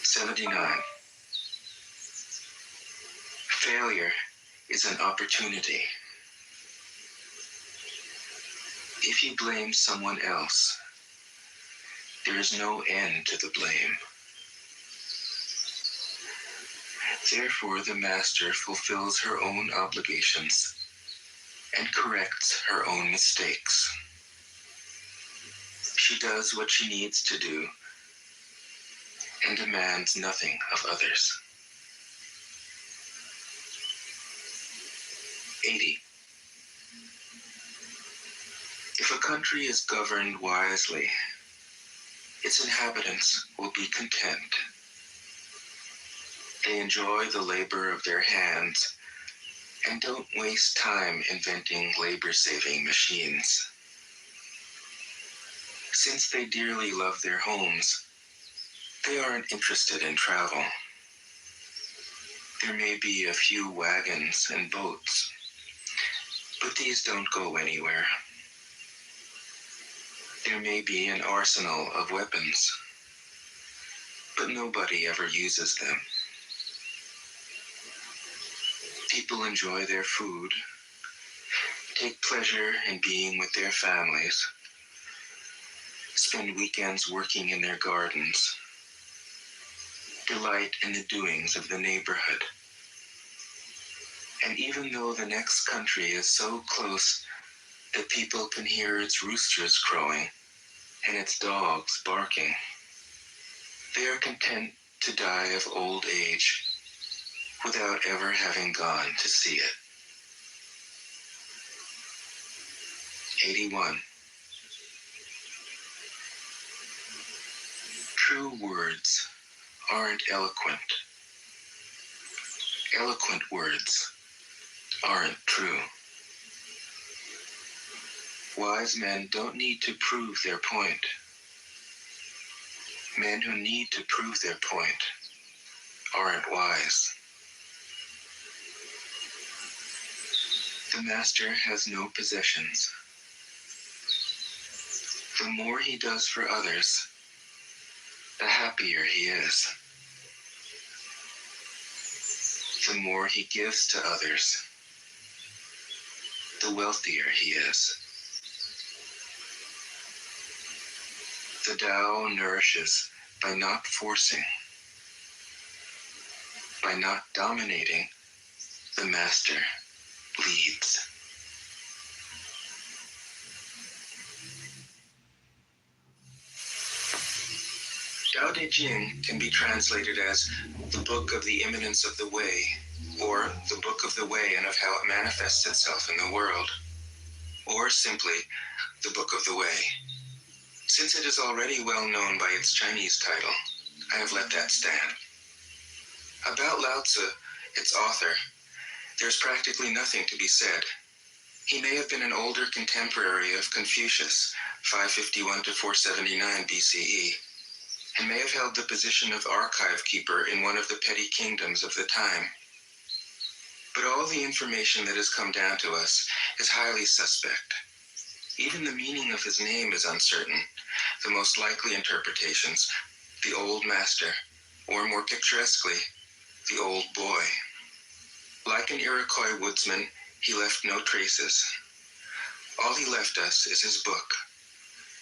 79. Failure is an opportunity. If you blame someone else, there is no end to the blame. Therefore, the master fulfills her own obligations and corrects her own mistakes. She does what she needs to do and demands nothing of others. 80. If a country is governed wisely, its inhabitants will be content. They enjoy the labor of their hands and don't waste time inventing labor-saving machines. Since they dearly love their homes, they aren't interested in travel. There may be a few wagons and boats, but these don't go anywhere. There may be an arsenal of weapons, but nobody ever uses them. People enjoy their food, take pleasure in being with their families, spend weekends working in their gardens, delight in the doings of the neighborhood. And even though the next country is so close that people can hear its roosters crowing and its dogs barking, they are content to die of old age without ever having gone to see it. 81. True words aren't eloquent. Eloquent words aren't true. Wise men don't need to prove their point. Men who need to prove their point aren't wise. The master has no possessions. The more he does for others, the happier he is. The more he gives to others, the wealthier he is. The Tao nourishes by not forcing, by not dominating. The master leads. Tao Te Ching can be translated as the book of the imminence of the way, or the book of the way and of how it manifests itself in the world, or simply the book of the way. Since it is already well known by its Chinese title, I have let that stand. About Lao Tzu, its author, there's practically nothing to be said. He may have been an older contemporary of Confucius, 551 to 479 BCE, and may have held the position of archive keeper in one of the petty kingdoms of the time. But all the information that has come down to us is highly suspect. Even the meaning of his name is uncertain. The most likely interpretations, the old master, or more picturesquely, the old boy. Like an Iroquois woodsman, he left no traces. All he left us is his book,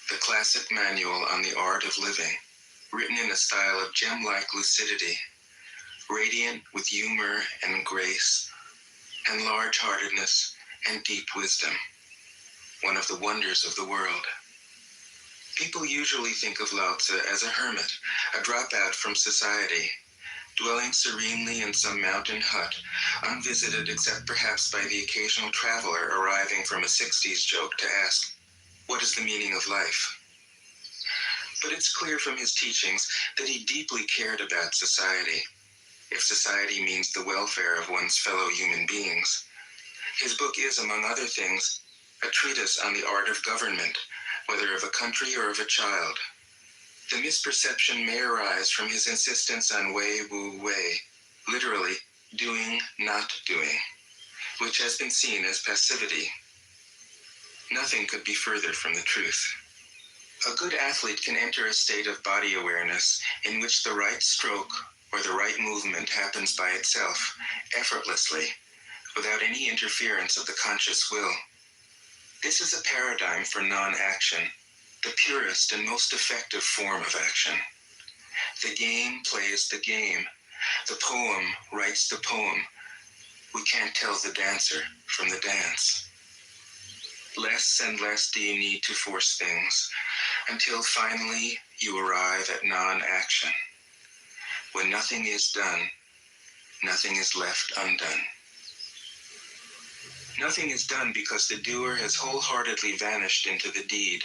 the classic manual on the art of living, written in a style of gem-like lucidity, radiant with humor and grace, and large-heartedness and deep wisdom, one of the wonders of the world. People usually think of Lao Tzu as a hermit, a dropout from society, dwelling serenely in some mountain hut, unvisited except perhaps by the occasional traveler arriving from a 60s joke to ask, what is the meaning of life? But it's clear from his teachings that he deeply cared about society, if society means the welfare of one's fellow human beings. His book is, among other things, a treatise on the art of government, whether of a country or of a child. The misperception may arise from his insistence on wei wu wei, literally doing, not doing, which has been seen as passivity. Nothing could be further from the truth. A good athlete can enter a state of body awareness in which the right stroke or the right movement happens by itself, effortlessly, without any interference of the conscious will. This is a paradigm for non-action, the purest and most effective form of action. The game plays the game. The poem writes the poem. We can't tell the dancer from the dance. Less and less do you need to force things, until finally you arrive at non-action. When nothing is done, nothing is left undone. Nothing is done because the doer has wholeheartedly vanished into the deed.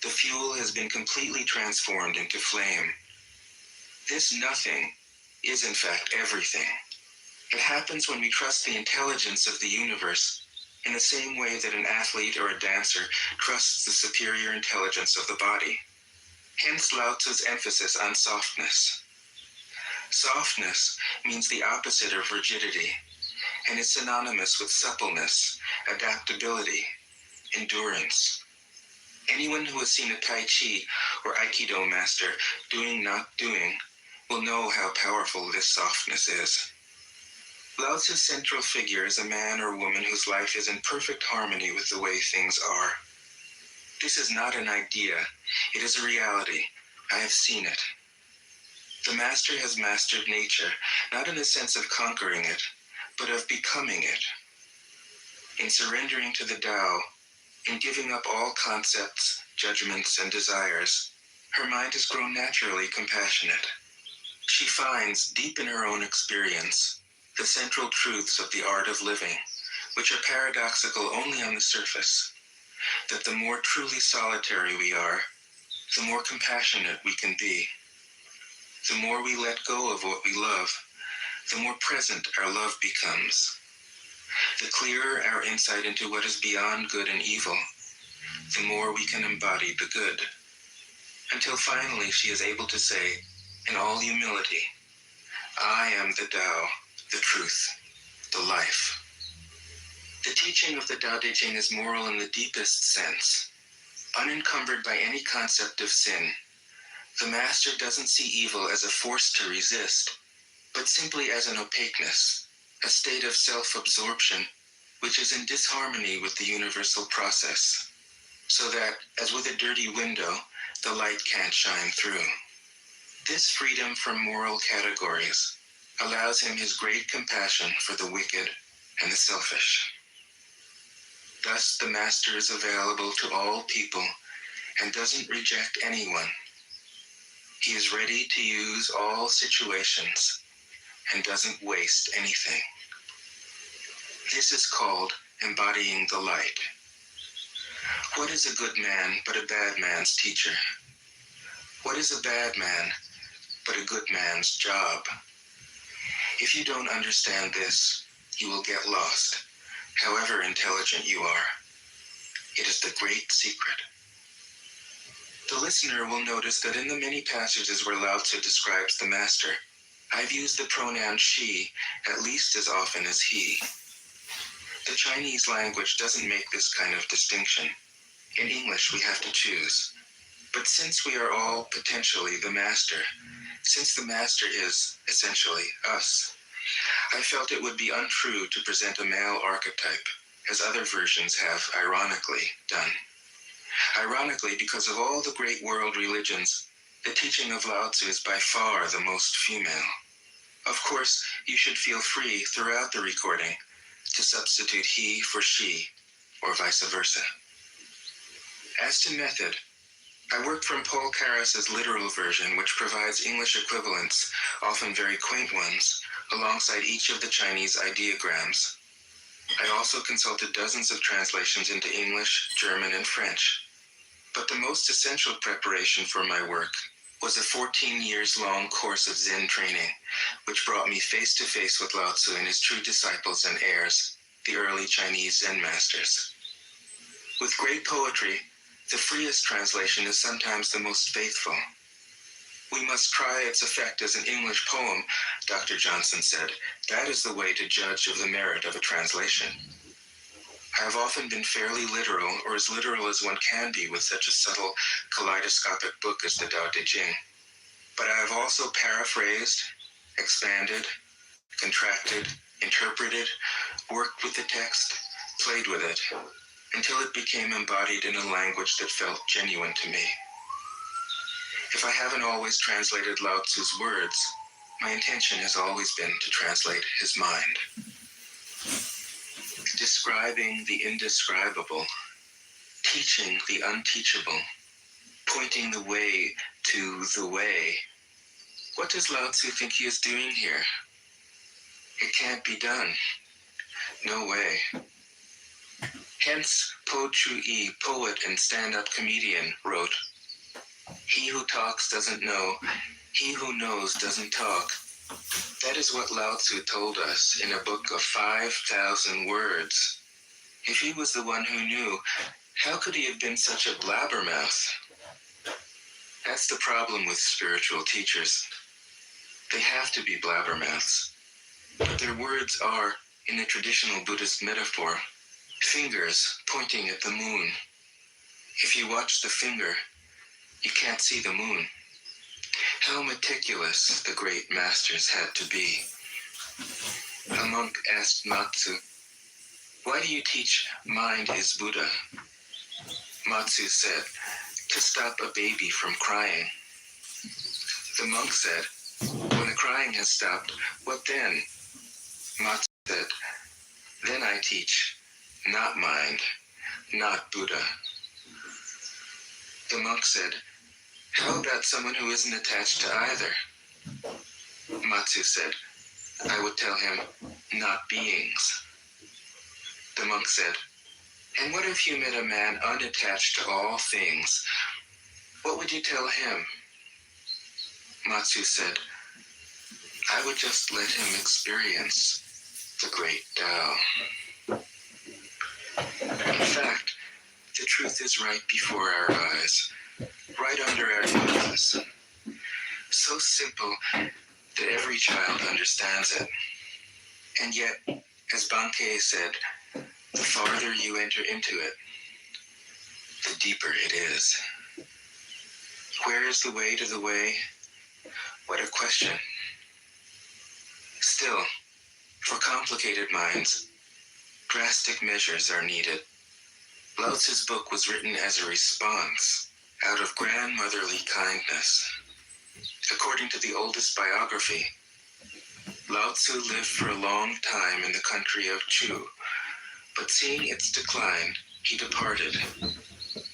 The fuel has been completely transformed into flame. This nothing is in fact everything. It happens when we trust the intelligence of the universe in the same way that an athlete or a dancer trusts the superior intelligence of the body. Hence Lao Tzu's emphasis on softness. Softness means the opposite of rigidity, and is synonymous with suppleness, adaptability, endurance. Anyone who has seen a Tai Chi or Aikido master doing, not doing, will know how powerful this softness is. Lao Tzu's central figure is a man or woman whose life is in perfect harmony with the way things are. This is not an idea. It is a reality. I have seen it. The master has mastered nature, not in the sense of conquering it, but of becoming it. In surrendering to the Tao, in giving up all concepts, judgments, and desires, her mind has grown naturally compassionate. She finds, deep in her own experience, the central truths of the art of living, which are paradoxical only on the surface, that the more truly solitary we are, the more compassionate we can be. The more we let go of what we love, the more present our love becomes. The clearer our insight into what is beyond good and evil, the more we can embody the good. Until finally she is able to say, in all humility, I am the Tao, the truth, the life. The teaching of the Tao Te Ching is moral in the deepest sense, unencumbered by any concept of sin. The master doesn't see evil as a force to resist, but simply as an opaqueness, a state of self-absorption, which is in disharmony with the universal process, so that, as with a dirty window, the light can't shine through. This freedom from moral categories allows him his great compassion for the wicked and the selfish. Thus, the master is available to all people and doesn't reject anyone. He is ready to use all situations and doesn't waste anything. This is called embodying the light. What is a good man but a bad man's teacher? What is a bad man but a good man's job? If you don't understand this, you will get lost, however intelligent you are. It is the great secret. The listener will notice that in the many passages where Lao Tzu describes the master, I've used the pronoun she at least as often as he. The Chinese language doesn't make this kind of distinction. In English, we have to choose. But since we are all potentially the master, since the master is essentially us, I felt it would be untrue to present a male archetype, as other versions have ironically done. Ironically, because of all the great world religions, the teaching of Lao Tzu is by far the most female. Of course, you should feel free throughout the recording to substitute he for she, or vice versa. As to method, I worked from Paul Karas's literal version, which provides English equivalents, often very quaint ones, alongside each of the Chinese ideograms. I also consulted dozens of translations into English, German, and French. But the most essential preparation for my work was a 14 years long course of Zen training, which brought me face to face with Lao Tzu and his true disciples and heirs, the early Chinese Zen masters. With great poetry, the freest translation is sometimes the most faithful. We must try its effect as an English poem, Dr. Johnson said. That is the way to judge of the merit of a translation. I have often been fairly literal, or as literal as one can be with such a subtle, kaleidoscopic book as the Tao Te Ching. But I have also paraphrased, expanded, contracted, interpreted, worked with the text, played with it, until it became embodied in a language that felt genuine to me. If I haven't always translated Lao Tzu's words, my intention has always been to translate his mind. Describing the indescribable, teaching the unteachable, pointing the way to the way. What does Lao Tzu think he is doing here? It can't be done. No way. Hence, Po Chu-yi, poet and stand-up comedian, wrote, "He who talks doesn't know, he who knows doesn't talk." That is what Lao Tzu told us in a book of 5,000 words. If he was the one who knew, how could he have been such a blabbermouth? That's the problem with spiritual teachers. They have to be blabbermouths. But their words are, in the traditional Buddhist metaphor, fingers pointing at the moon. If you watch the finger, you can't see the moon. How meticulous the great masters had to be. A monk asked Matsu, "Why do you teach mind is Buddha?" Matsu said, to stop a baby from crying. The monk said, when the crying has stopped, what then? Matsu said, then I teach, not mind, not Buddha. The monk said, how about someone who isn't attached to either? Matsu said, I would tell him, not beings. The monk said, and what if you met a man unattached to all things? What would you tell him? Matsu said, I would just let him experience the great Tao. In fact, the truth is right before our eyes, right under our noses. So simple that every child understands it. And yet, as Bankei said, the farther you enter into it, the deeper it is. Where is the way to the way? What a question. Still, for complicated minds, drastic measures are needed. Lao Tzu's book was written as a response out of grandmotherly kindness. According to the oldest biography, Lao Tzu lived for a long time in the country of Chu, but seeing its decline, he departed.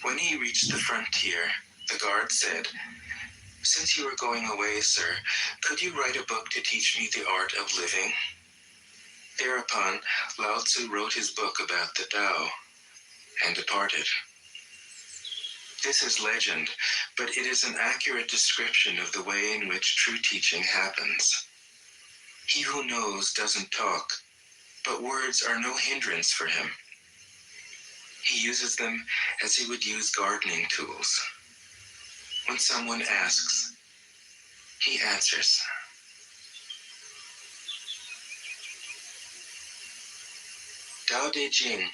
When he reached the frontier, the guard said, since you are going away, sir, could you write a book to teach me the art of living? Thereupon, Lao Tzu wrote his book about the Tao and departed. This is legend, but it is an accurate description of the way in which true teaching happens. He who knows doesn't talk, but words are no hindrance for him. He uses them as he would use gardening tools. When someone asks, he answers. Tao De Jing.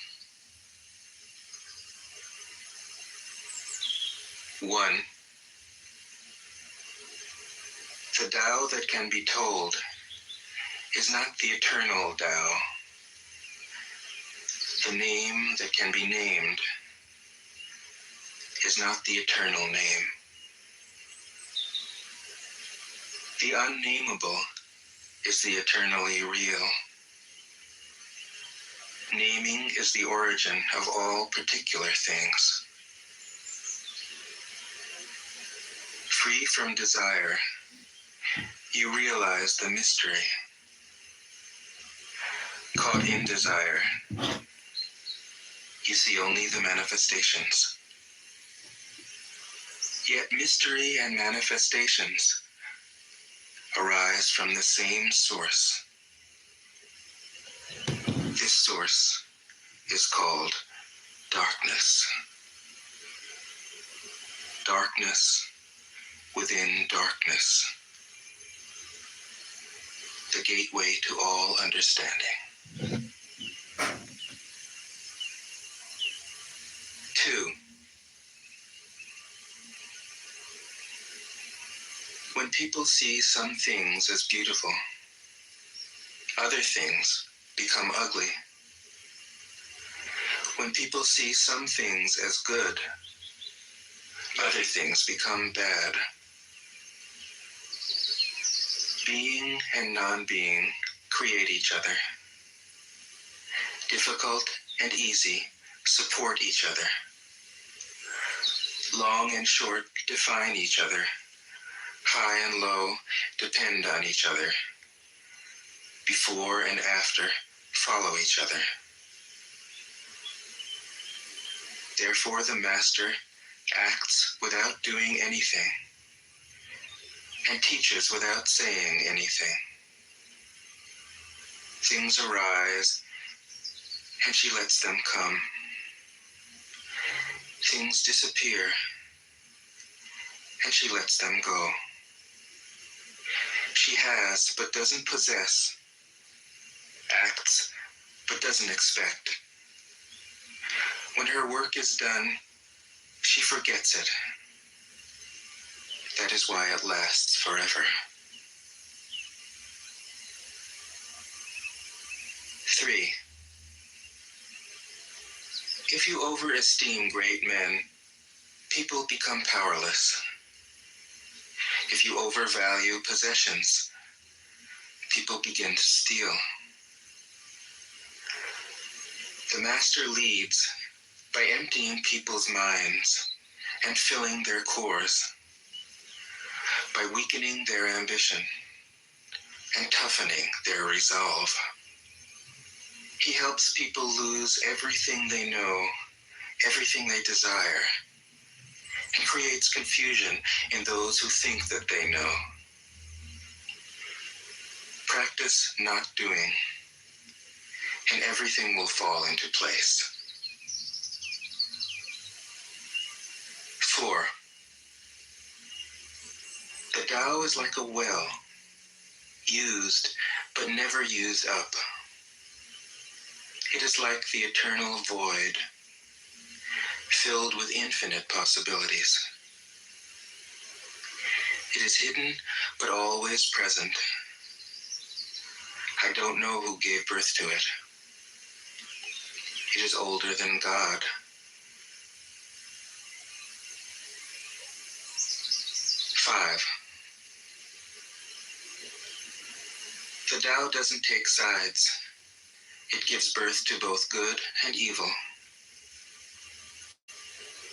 1. The Tao that can be told is not the eternal Tao. The name that can be named is not the eternal name. The unnameable is the eternally real. Naming is the origin of all particular things. Free from desire, you realize the mystery. Caught in desire, you see only the manifestations. Yet mystery and manifestations arise from the same source. This source is called darkness. Darkness within darkness. The gateway to all understanding. 2. When people see some things as beautiful, other things become ugly. When people see some things as good, other things become bad. Being and non-being create each other. Difficult and easy support each other. Long and short define each other. High and low depend on each other. Before and after follow each other. Therefore, the master acts without doing anything and teaches without saying anything. Things arise and she lets them come. Things disappear and she lets them go. She has but doesn't possess, acts but doesn't expect. When her work is done, she forgets it. That is why it lasts forever. 3. If you overesteem great men, people become powerless. If you overvalue possessions, people begin to steal. The master leads by emptying people's minds and filling their cores, by weakening their ambition and toughening their resolve. He helps people lose everything they know, everything they desire, and creates confusion in those who think that they know. Practice not doing, and everything will fall into place. 4. The Tao is like a well, used but never used up. It is like the eternal void, filled with infinite possibilities. It is hidden but always present. I don't know who gave birth to it. It is older than God. 5. The Tao doesn't take sides. It gives birth to both good and evil.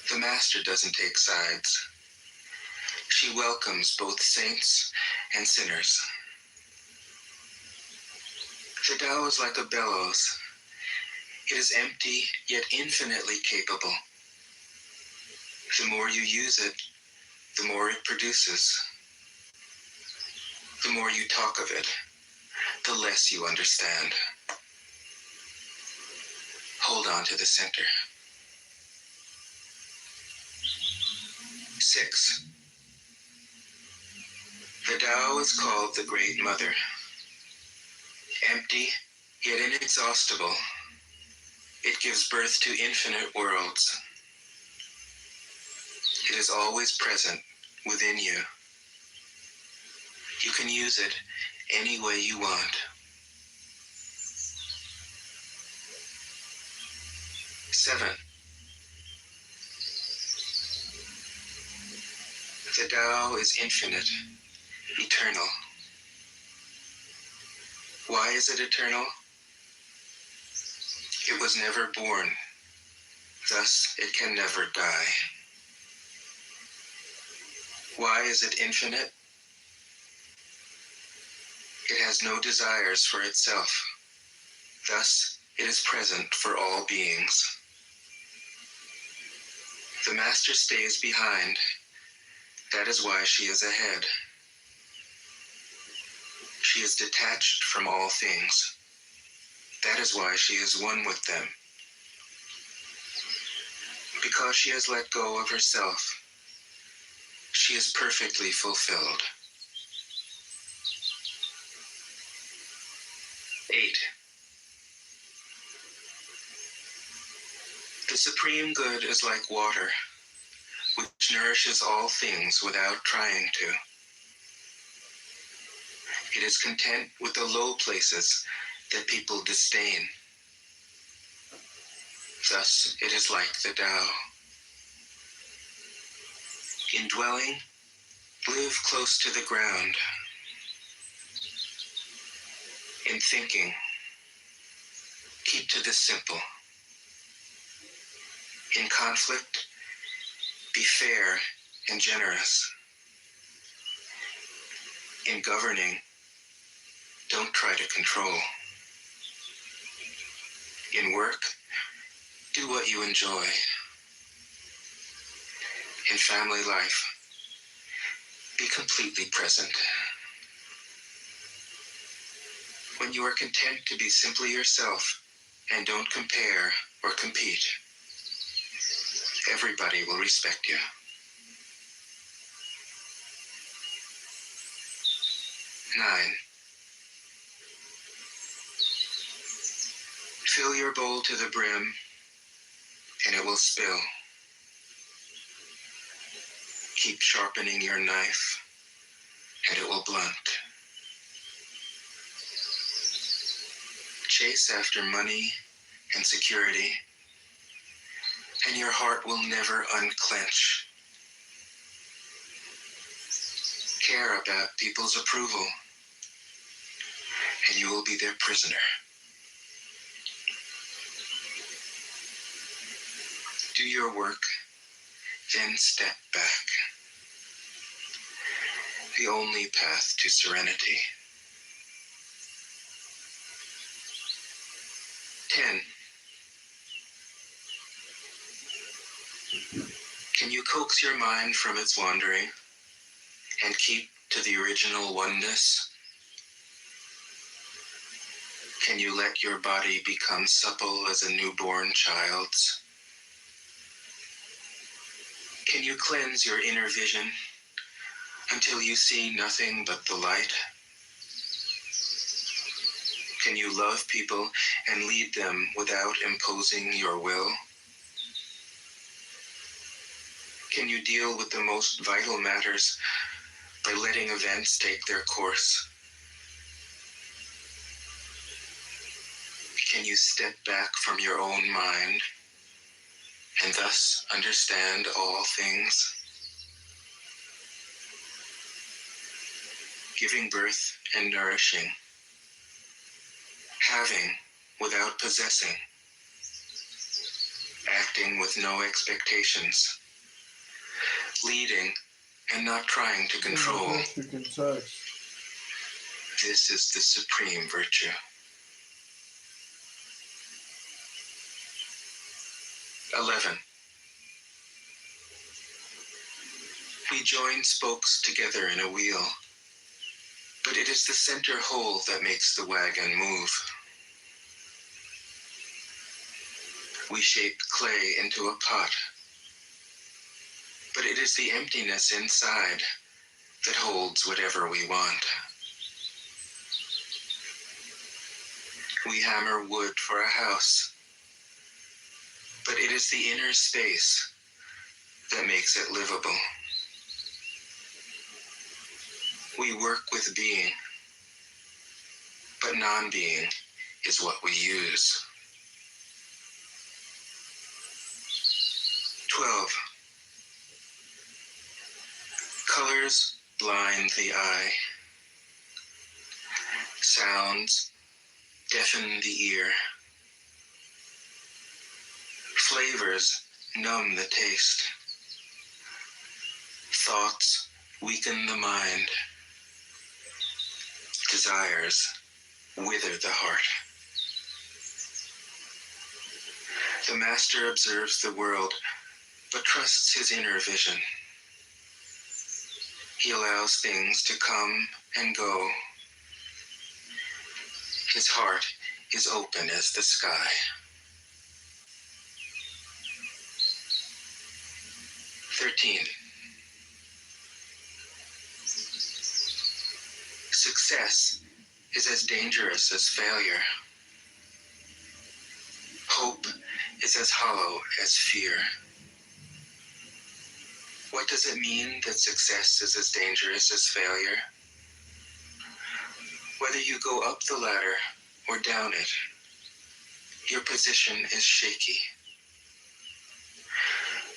The Master doesn't take sides. She welcomes both saints and sinners. The Tao is like a bellows. It is empty, yet infinitely capable. The more you use it, the more it produces. The more you talk of it, the less you understand. Hold on to the center. 6. The Tao is called the Great Mother. Empty, yet inexhaustible, it gives birth to infinite worlds. It is always present within you. You can use it any way you want. 7. The Tao is infinite, eternal. Why is it eternal? It was never born, thus it can never die. Why is it infinite? It has no desires for itself, thus it is present for all beings. The Master stays behind. That is why she is ahead. She is detached from all things. That is why she is one with them. Because she has let go of herself, she is perfectly fulfilled. 8. The Supreme Good is like water, which nourishes all things without trying to. It is content with the low places that people disdain. Thus, it is like the Tao. In dwelling, live close to the ground. In thinking, keep to the simple. In conflict, be fair and generous. In governing, don't try to control. In work, do what you enjoy. In family life, be completely present. When you are content to be simply yourself and don't compare or compete, everybody will respect you. 9. Fill your bowl to the brim, and it will spill. Keep sharpening your knife, and it will blunt. Chase after money and security, and your heart will never unclench. care about people's approval, and you will be their prisoner. Do your work, then step back. The only path to serenity. 10. Can you coax your mind from its wandering and keep to the original oneness? Can you let your body become supple as a newborn child's? Can you cleanse your inner vision until you see nothing but the light? Can you love people and lead them without imposing your will? Can you deal with the most vital matters by letting events take their course? Can you step back from your own mind and thus understand all things? Giving birth and nourishing, having without possessing, acting with no expectations, leading and not trying to control. This is the supreme virtue. 11. We join spokes together in a wheel, but it is the center hole that makes the wagon move. We shape clay into a pot, but it is the emptiness inside that holds whatever we want. We hammer wood for a house, but it is the inner space that makes it livable. We work with being, but non-being is what we use. 12. Colors blind the eye. Sounds deafen the ear. Flavors numb the taste. Thoughts weaken the mind. Desires wither the heart. The master observes the world, but trusts his inner vision. He allows things to come and go. His heart is open as the sky. 13. Success is as dangerous as failure. Hope is as hollow as fear. What does it mean that success is as dangerous as failure? Whether you go up the ladder or down it, your position is shaky.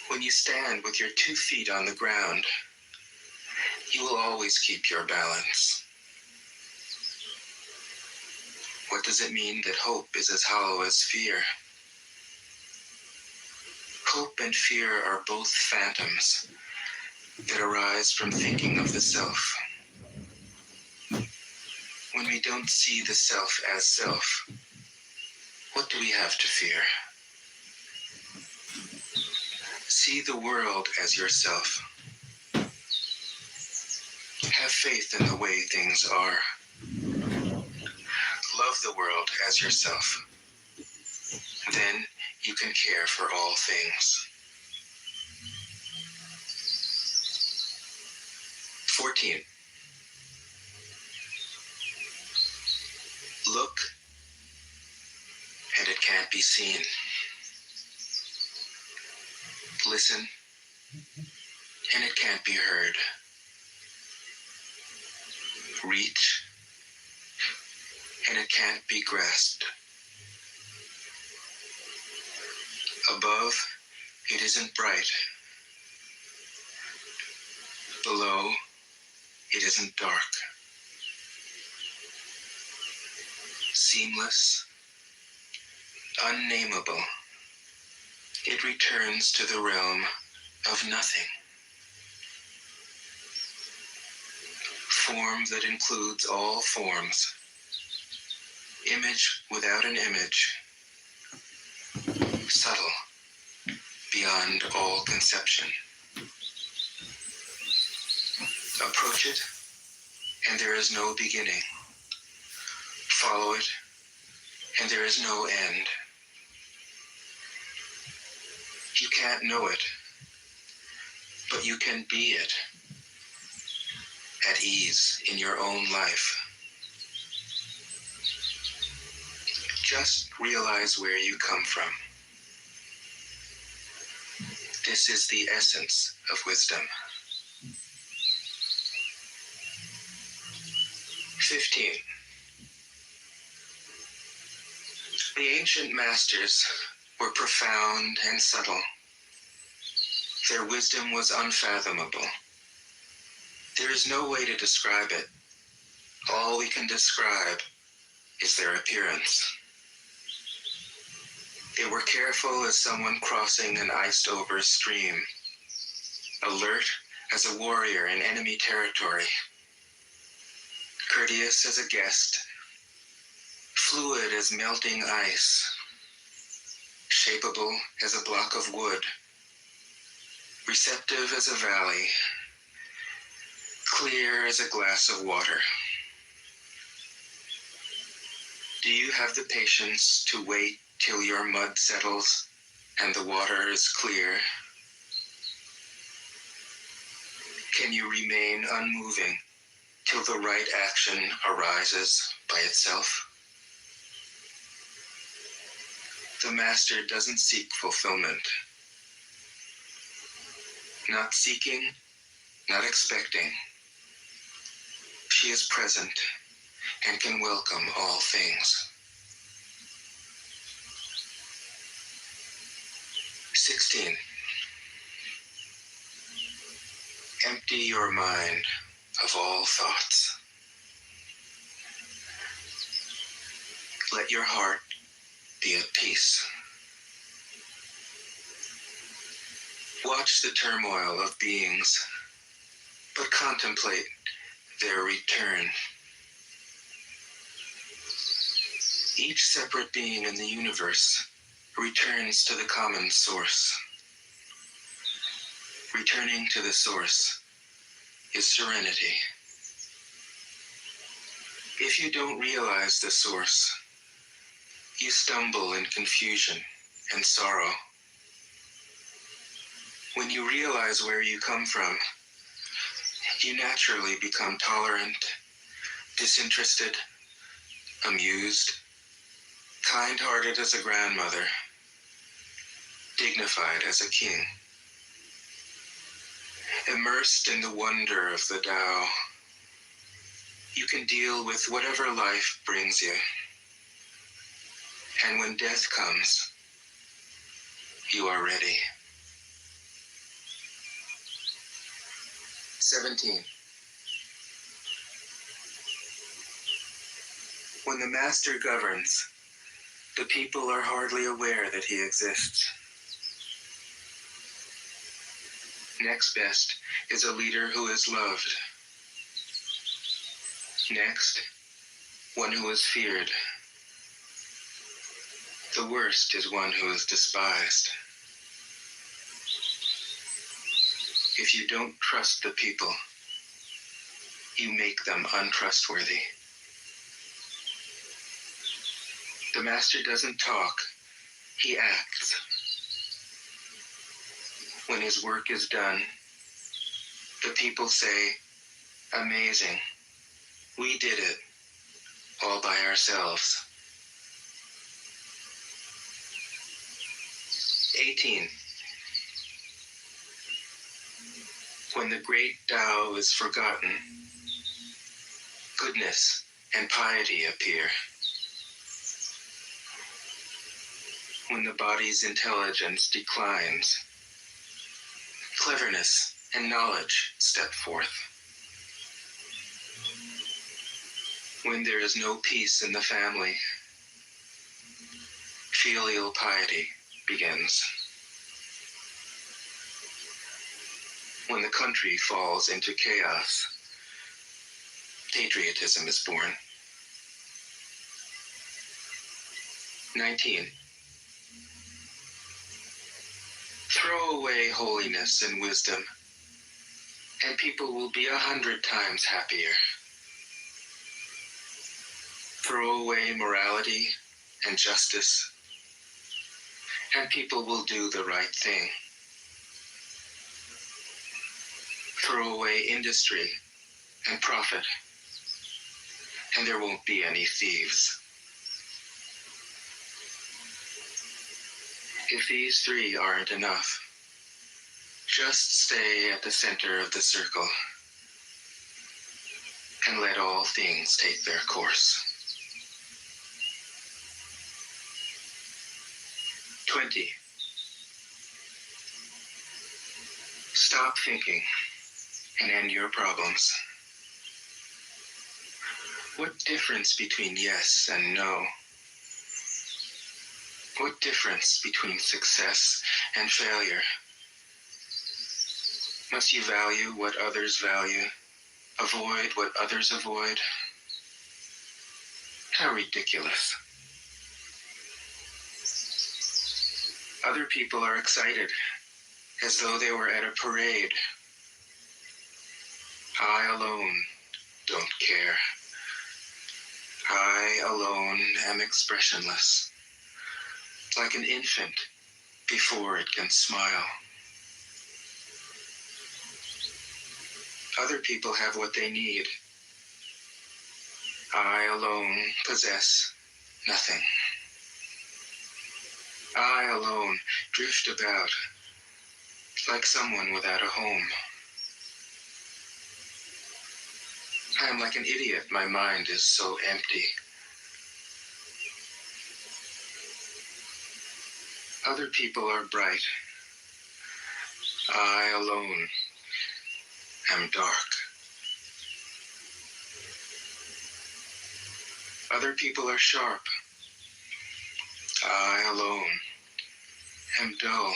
When you stand with your 2 feet on the ground, you will always keep your balance. What does it mean that hope is as hollow as fear? Hope and fear are both phantoms that arise from thinking of the self. When we don't see the self as self, what do we have to fear? See the world as yourself. Have faith in the way things are. Love the world as yourself. Then you can care for all things. 14. Look, and it can't be seen. Listen, and it can't be heard. Reach, and it can't be grasped. Above, it isn't bright. Below, It isn't dark. Seamless, unnameable, it returns to the realm of nothing. Form that includes all forms. Image without an image. Subtle, beyond all conception. Approach it, and there is no beginning. Follow it, and there is no end. You can't know it, but you can be it, at ease in your own life. Just realize where you come from. This is the essence of wisdom. 15. The ancient masters were profound and subtle. Their wisdom was unfathomable. There is no way to describe it. All we can describe is their appearance. They were careful as someone crossing an iced-over stream, alert as a warrior in enemy territory, courteous as a guest, fluid as melting ice, shapeable as a block of wood, receptive as a valley, clear as a glass of water. Do you have the patience to wait till your mud settles and the water is clear? Can you remain unmoving till the right action arises by itself? The master doesn't seek fulfillment. Not seeking, not expecting. She is present and can welcome all things. 16. Empty your mind of all thoughts. Let your heart be at peace. Watch the turmoil of beings, but contemplate their return. Each separate being in the universe returns to the common source. Returning to the source is serenity. If you don't realize the source, you stumble in confusion and sorrow. When you realize where you come from, you naturally become tolerant, disinterested, amused, kind-hearted as a grandmother, dignified as a king. Immersed in the wonder of the Tao, you can deal with whatever life brings you. And when death comes, you are ready. 17. When the master governs, the people are hardly aware that he exists. Next best is a leader who is loved. Next, one who is feared. The worst is one who is despised. If you don't trust the people, you make them untrustworthy. The master doesn't talk, he acts. When his work is done, the people say, "Amazing, we did it, all by ourselves." 18. When the great Tao is forgotten, goodness and piety appear. When the body's intelligence declines, cleverness and knowledge step forth. When there is no peace in the family, filial piety begins. When the country falls into chaos, patriotism is born. 19. Throw away holiness and wisdom, and people will be 100 times happier. Throw away morality and justice, and people will do the right thing. Throw away industry and profit, and there won't be any thieves. If these three aren't enough, just stay at the center of the circle and let all things take their course. 20. Stop thinking and end your problems. What difference between yes and no? What difference between success and failure? Must you value what others value, avoid what others avoid? How ridiculous. Other people are excited, as though they were at a parade. I alone don't care. I alone am expressionless, like an infant before it can smile. Other people have what they need. I alone possess nothing. I alone drift about, like someone without a home. I am like an idiot. My mind is so empty. Other people are bright. I alone am dark. Other people are sharp. I alone am dull.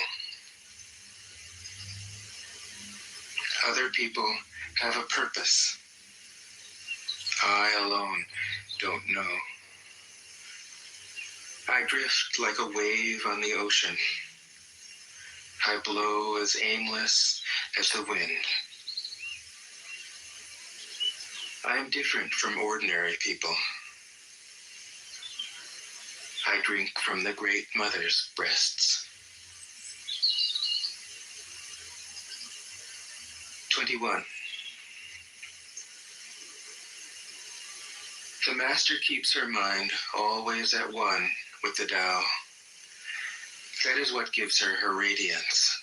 Other people have a purpose. I alone don't know. I drift like a wave on the ocean. I blow as aimless as the wind. I am different from ordinary people. I drink from the great mother's breasts. 21. The master keeps her mind always at one with the Tao. That is what gives her her radiance.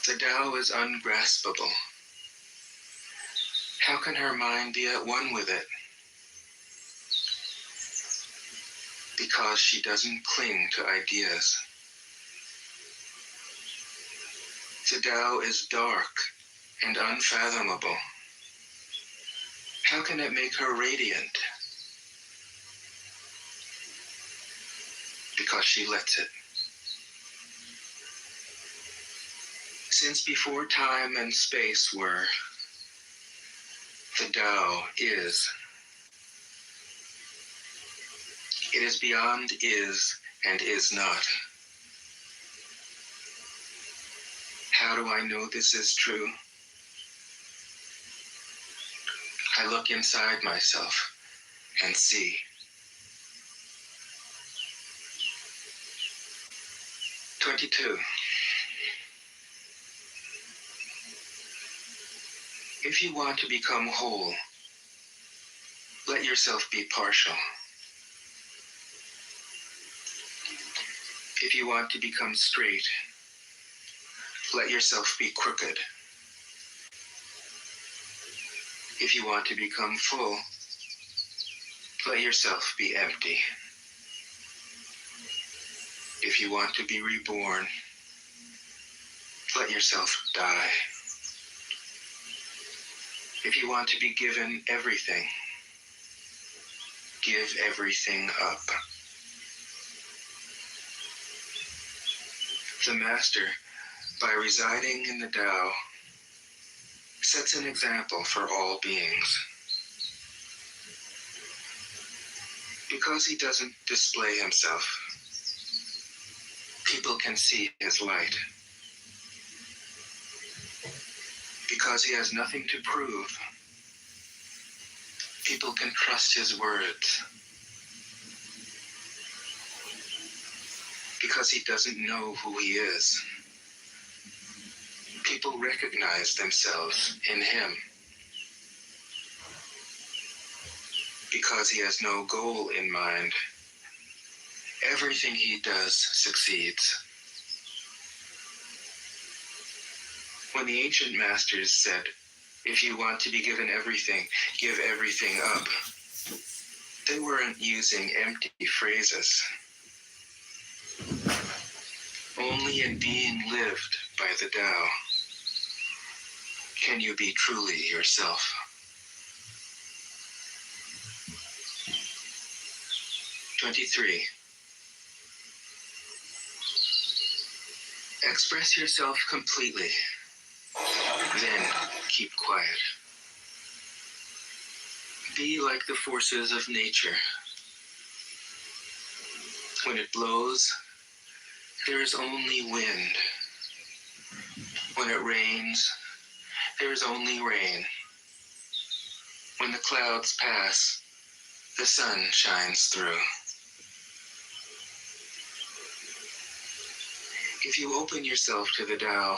The Tao is ungraspable. How can her mind be at one with it? Because she doesn't cling to ideas. The Tao is dark and unfathomable. How can it make her radiant? Because she lets it. Since before time and space were, the Tao is. It is beyond is and is not. How do I know this is true? I look inside myself and see. 22. If you want to become whole, let yourself be partial. If you want to become straight, let yourself be crooked. If you want to become full, let yourself be empty. If you want to be reborn, let yourself die. If you want to be given everything, give everything up. The Master, by residing in the Tao, sets an example for all beings. Because he doesn't display himself, people can see his light. Because he has nothing to prove, people can trust his words. Because he doesn't know who he is, people recognize themselves in him. Because he has no goal in mind, everything he does succeeds. When the ancient masters said, if you want to be given everything, give everything up, they weren't using empty phrases. Only in being lived by the Tao can you be truly yourself. '23. Express yourself completely, then keep quiet. Be like the forces of nature. When it blows, there is only wind. When it rains, there is only rain. When the clouds pass, the sun shines through. If you open yourself to the Tao,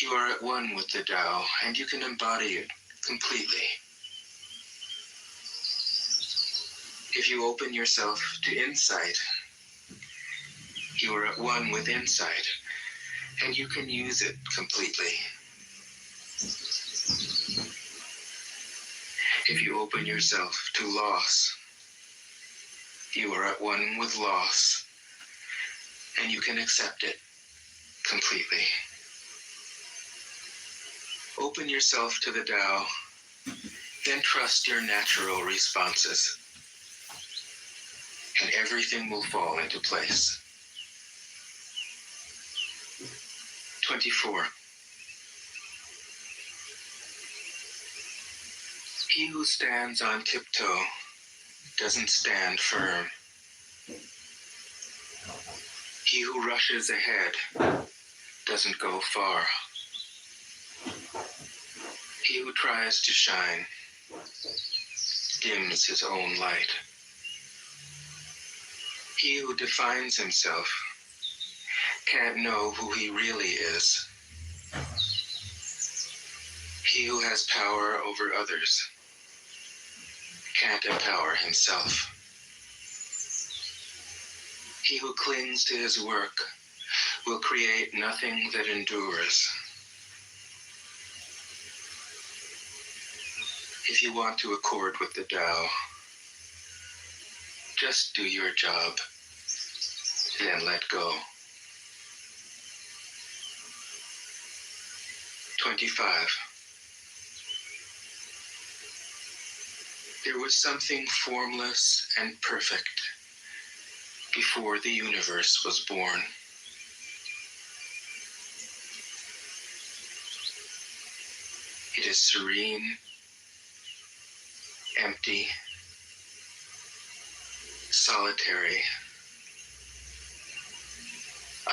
you are at one with the Tao, and you can embody it completely. If you open yourself to insight, you are at one with insight, and you can use it completely. If you open yourself to loss, you are at one with loss, and you can accept it completely. Open yourself to the Tao, then trust your natural responses, and everything will fall into place. 24. He who stands on tiptoe doesn't stand firm. He who rushes ahead doesn't go far. He who tries to shine dims his own light. He who defines himself can't know who he really is. He who has power over others can't empower himself. He who clings to his work will create nothing that endures. If you want to accord with the Tao, just do your job, then let go. 25. There was something formless and perfect before the universe was born. It is serene, empty, solitary,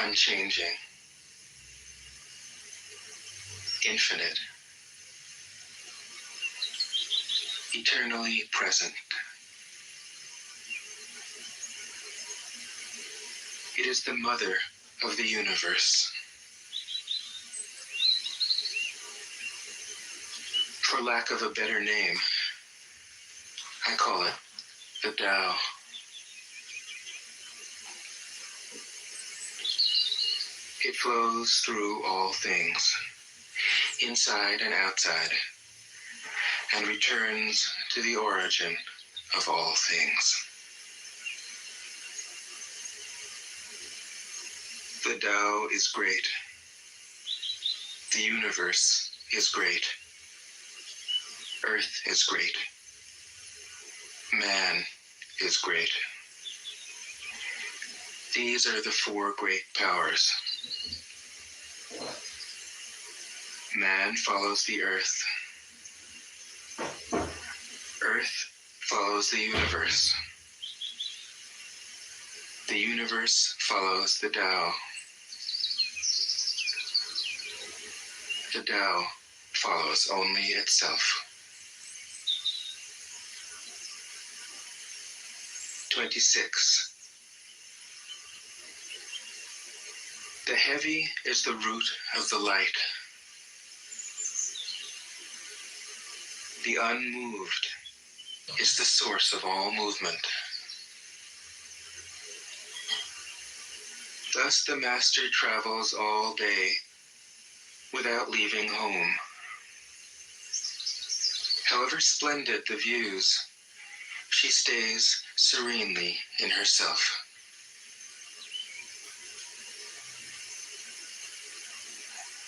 unchanging, infinite, eternally present. It is the mother of the universe. For lack of a better name, I call it the Tao. It flows through all things, inside and outside, and returns to the origin of all things. The Tao is great. The universe is great. Earth is great. Man is great. These are the four great powers. Man follows the earth. Earth follows the universe. The universe follows the Tao. The Tao follows only itself. 26. The heavy is the root of the light. The unmoved is the source of all movement. Thus the master travels all day without leaving home. However splendid the views, she stays serenely in herself.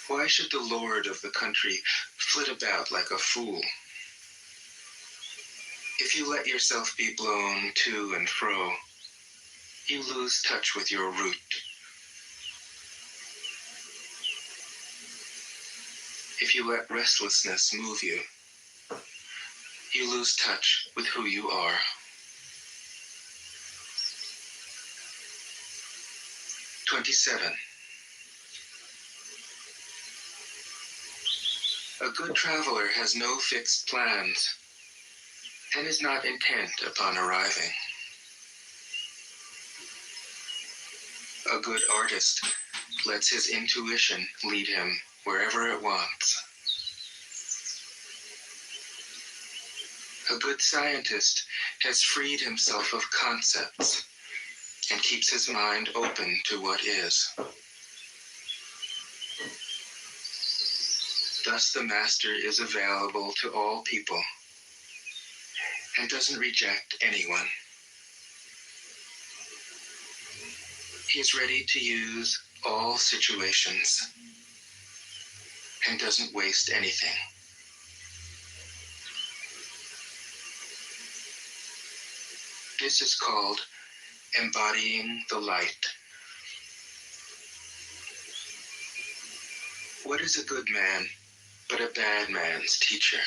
Why should the lord of the country flit about like a fool? If you let yourself be blown to and fro, you lose touch with your root. If you let restlessness move you, you lose touch with who you are. "27. A good traveler has no fixed plans and is not intent upon arriving. A good artist lets his intuition lead him wherever it wants. A good scientist has freed himself of concepts and keeps his mind open to what is. Thus the master is available to all people and doesn't reject anyone. He is ready to use all situations and doesn't waste anything. This is called embodying the light. What is a good man but a bad man's teacher?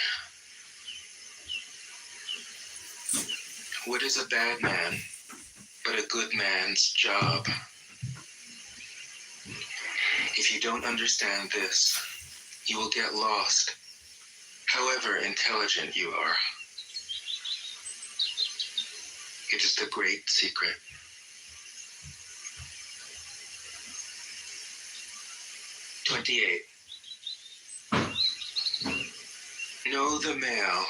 What is a bad man but a good man's job? If you don't understand this, you will get lost, however intelligent you are. It is the great secret. "28. Know the male,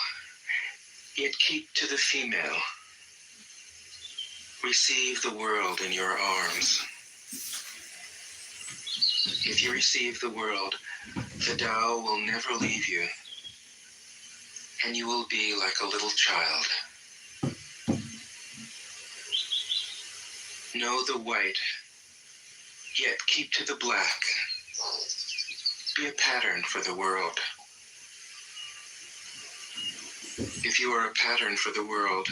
yet keep to the female. Receive the world in your arms. If you receive the world, the Tao will never leave you, and you will be like a little child. Know the white, yet keep to the black. Be a pattern for the world. If you are a pattern for the world,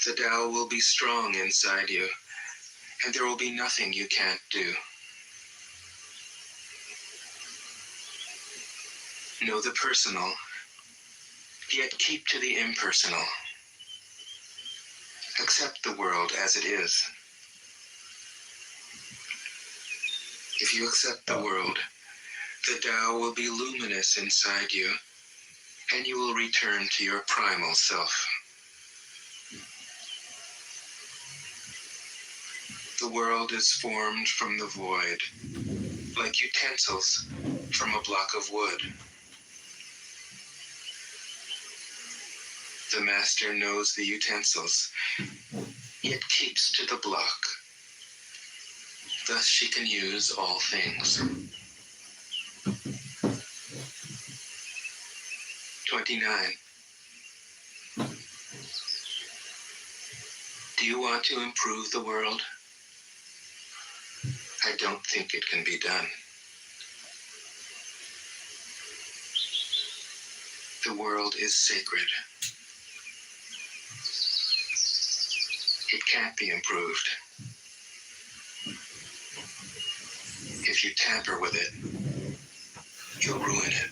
the Tao will be strong inside you, and there will be nothing you can't do. Know the personal, yet keep to the impersonal. Accept the world as it is. If you accept the world, the Tao will be luminous inside you, and you will return to your primal self. The world is formed from the void, like utensils from a block of wood. The master knows the utensils, yet keeps to the block. Thus she can use all things. 29. Do you want to improve the world? I don't think it can be done. The world is sacred. It can't be improved. If you tamper with it, you'll ruin it.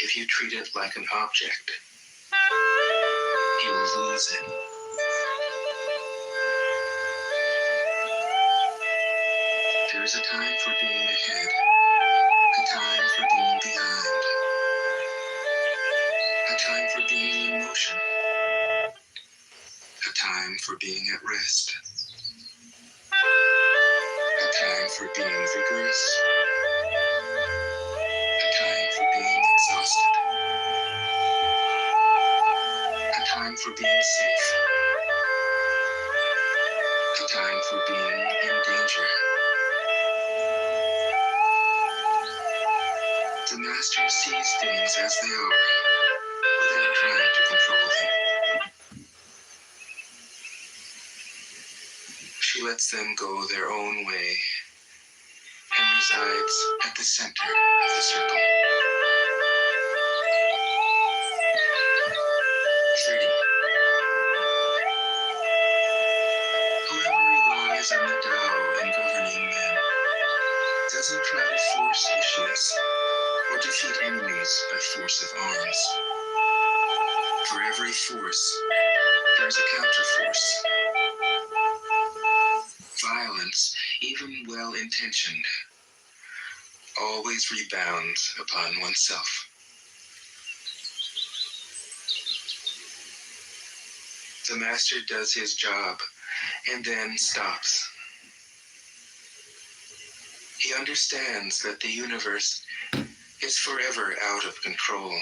If you treat it like an object, you'll lose it. There's a time for being ahead, a time for being behind, a time for being in motion, a time for being at rest, a time for being vigorous, a time for being exhausted, a time for being safe, a time for being in danger. The master sees things as they are, without trying to control them. She lets them go their own way and resides at the center of the circle. 30. Whoever relies on the Tao in governing men doesn't try to force issues or defeat enemies by force of arms. For every force, there's a counterforce. Violence, even well-intentioned, always rebounds upon oneself. The master does his job and then stops. He understands that the universe is forever out of control,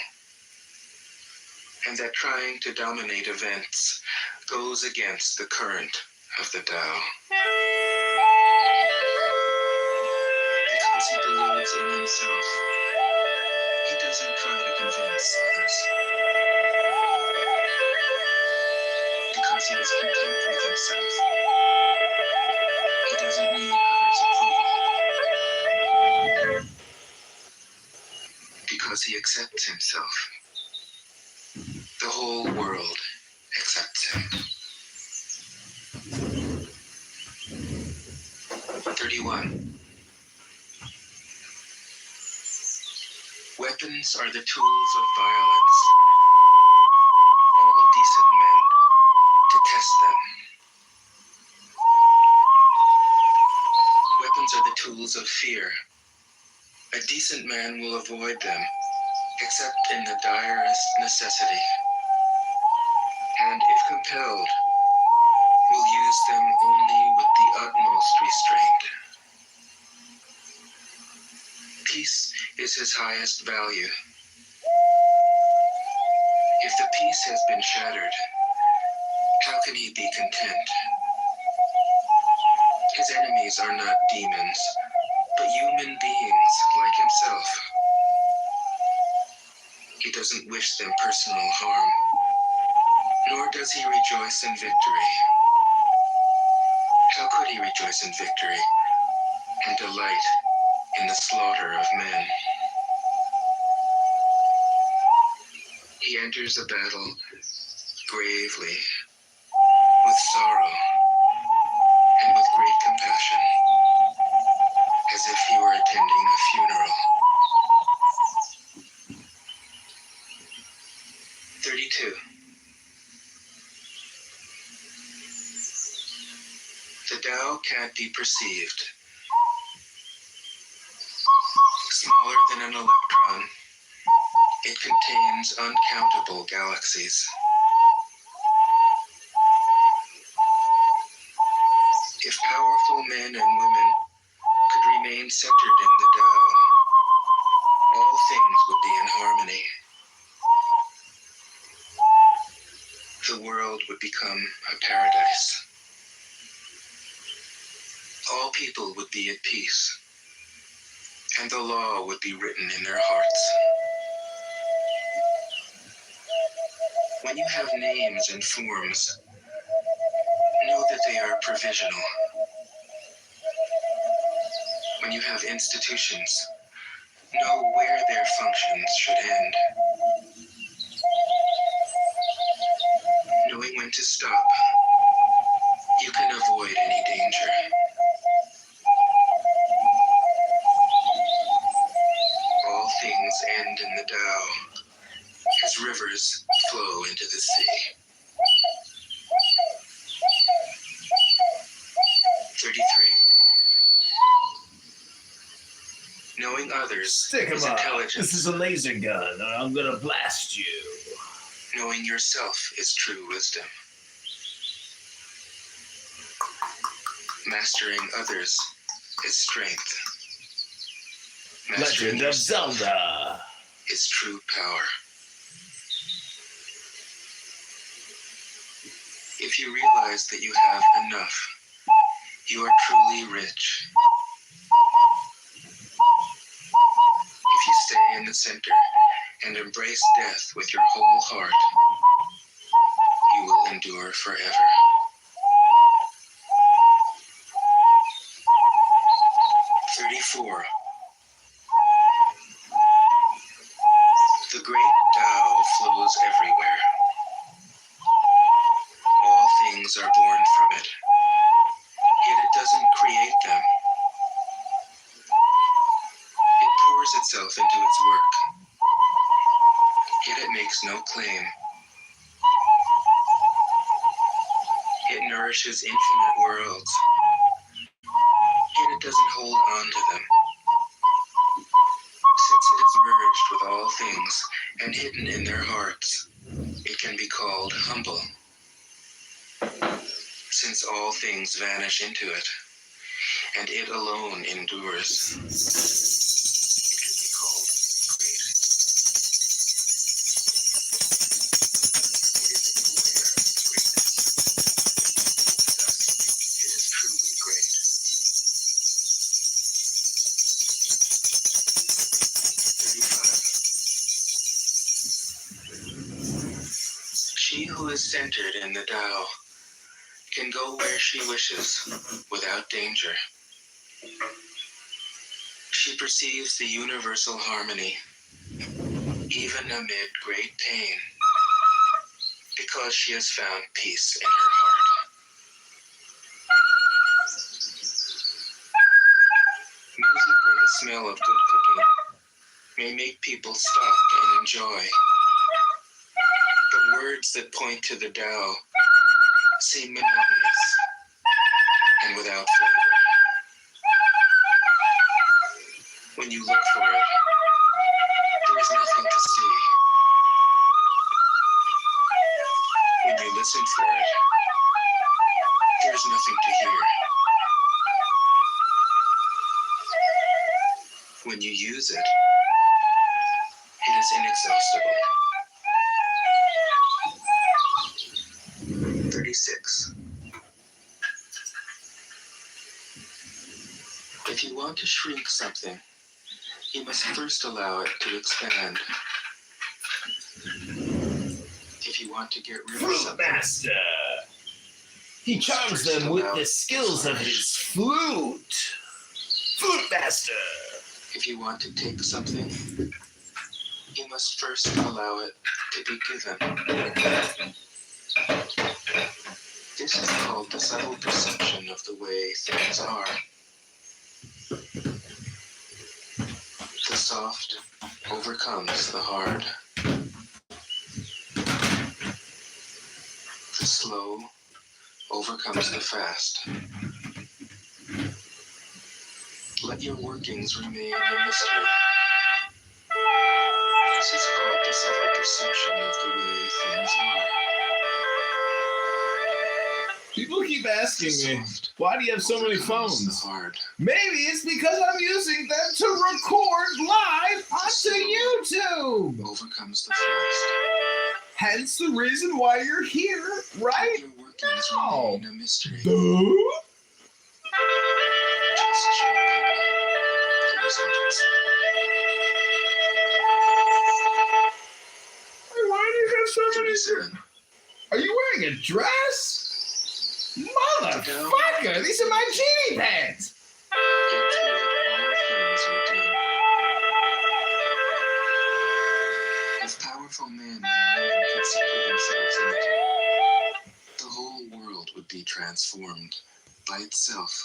and that trying to dominate events goes against the current of the Tao. Because he believes in himself, he doesn't try to convince others. Because he is content with himself, he doesn't need others' approval. Because he accepts himself, the whole world accepts him. 31. Weapons are the tools of violence. All decent men detest them. Weapons are the tools of fear. A decent man will avoid them, except in the direst necessity, and if compelled, will use them only with the utmost restraint. Peace is his highest value. If the peace has been shattered, how can he be content? His enemies are not demons, but human beings like himself. He doesn't wish them personal harm, nor does he rejoice in victory. How could he rejoice in victory and delight in the slaughter of men? He enters a battle gravely, with sorrow, and with great compassion, as if he were attending a funeral. 32. The Tao can't be perceived. Smaller than an electron, it contains uncountable galaxies. If powerful men and women could remain centered in the Tao, all things would be in harmony. The world would become a paradise. All people would be at peace, and the law would be written in their hearts. When you have names and forms, know that they are provisional. When you have institutions, Know where their functions should end. Knowing when to stop, you can avoid any danger. All things end in the Tao, as rivers flow into the sea. 33. Knowing others Stick 'em is up. intelligence. This is a laser gun, and I'm gonna blast you. Knowing yourself is true wisdom. Mastering others is strength. Mastering Legend of yourself Zelda. is true power. If you realize that you have enough, you are truly rich. If you stay in the center and embrace death with your whole heart, you will endure forever. 34. The great Tao flows everywhere. All things are born from it, yet it doesn't create them. It pours itself into its work, yet it makes no claim. It nourishes infinite worlds, yet it doesn't hold on to them. Since it is merged with all things and hidden in their hearts, it can be called humble. Since all things vanish into it, and it alone endures, it can be called great. It isn't aware of its greatness, thus it is truly great. 35. She who is centered in the Tao can go where she wishes without danger. She perceives the universal harmony, even amid great pain, because she has found peace in her heart. Music or the smell of good cooking may make people stop and enjoy, but words that point to the Tao seem monotonous and without flavor. When you look for it, there is nothing to see. When you listen for it, there is nothing to hear. When you use it, it is inexhaustible. 36. If you want to shrink something, you must first allow it to expand. If you want to get rid of Fruit something, Master. He charms them with the skills of his flute. Fruit Master. if you want to take something, you must first allow it to be given. This is called the subtle perception of the way things are. The soft overcomes the hard. The slow overcomes the fast. Let your workings remain a mystery. This is called the subtle perception of the way things are. People keep asking me, why do you have so many Overcomes the phones? hard. Maybe it's because I'm using them to record live onto YouTube. Overcomes the fast. Hence the reason why you're here right Your workings now. remain a mystery. Duh. Just show people the results. Why do you have so many? 37. Are you wearing a dress? Motherfucker, these are my genie pants. Get to it, all things are done. men and women could see themselves in it, the whole world would be transformed by itself.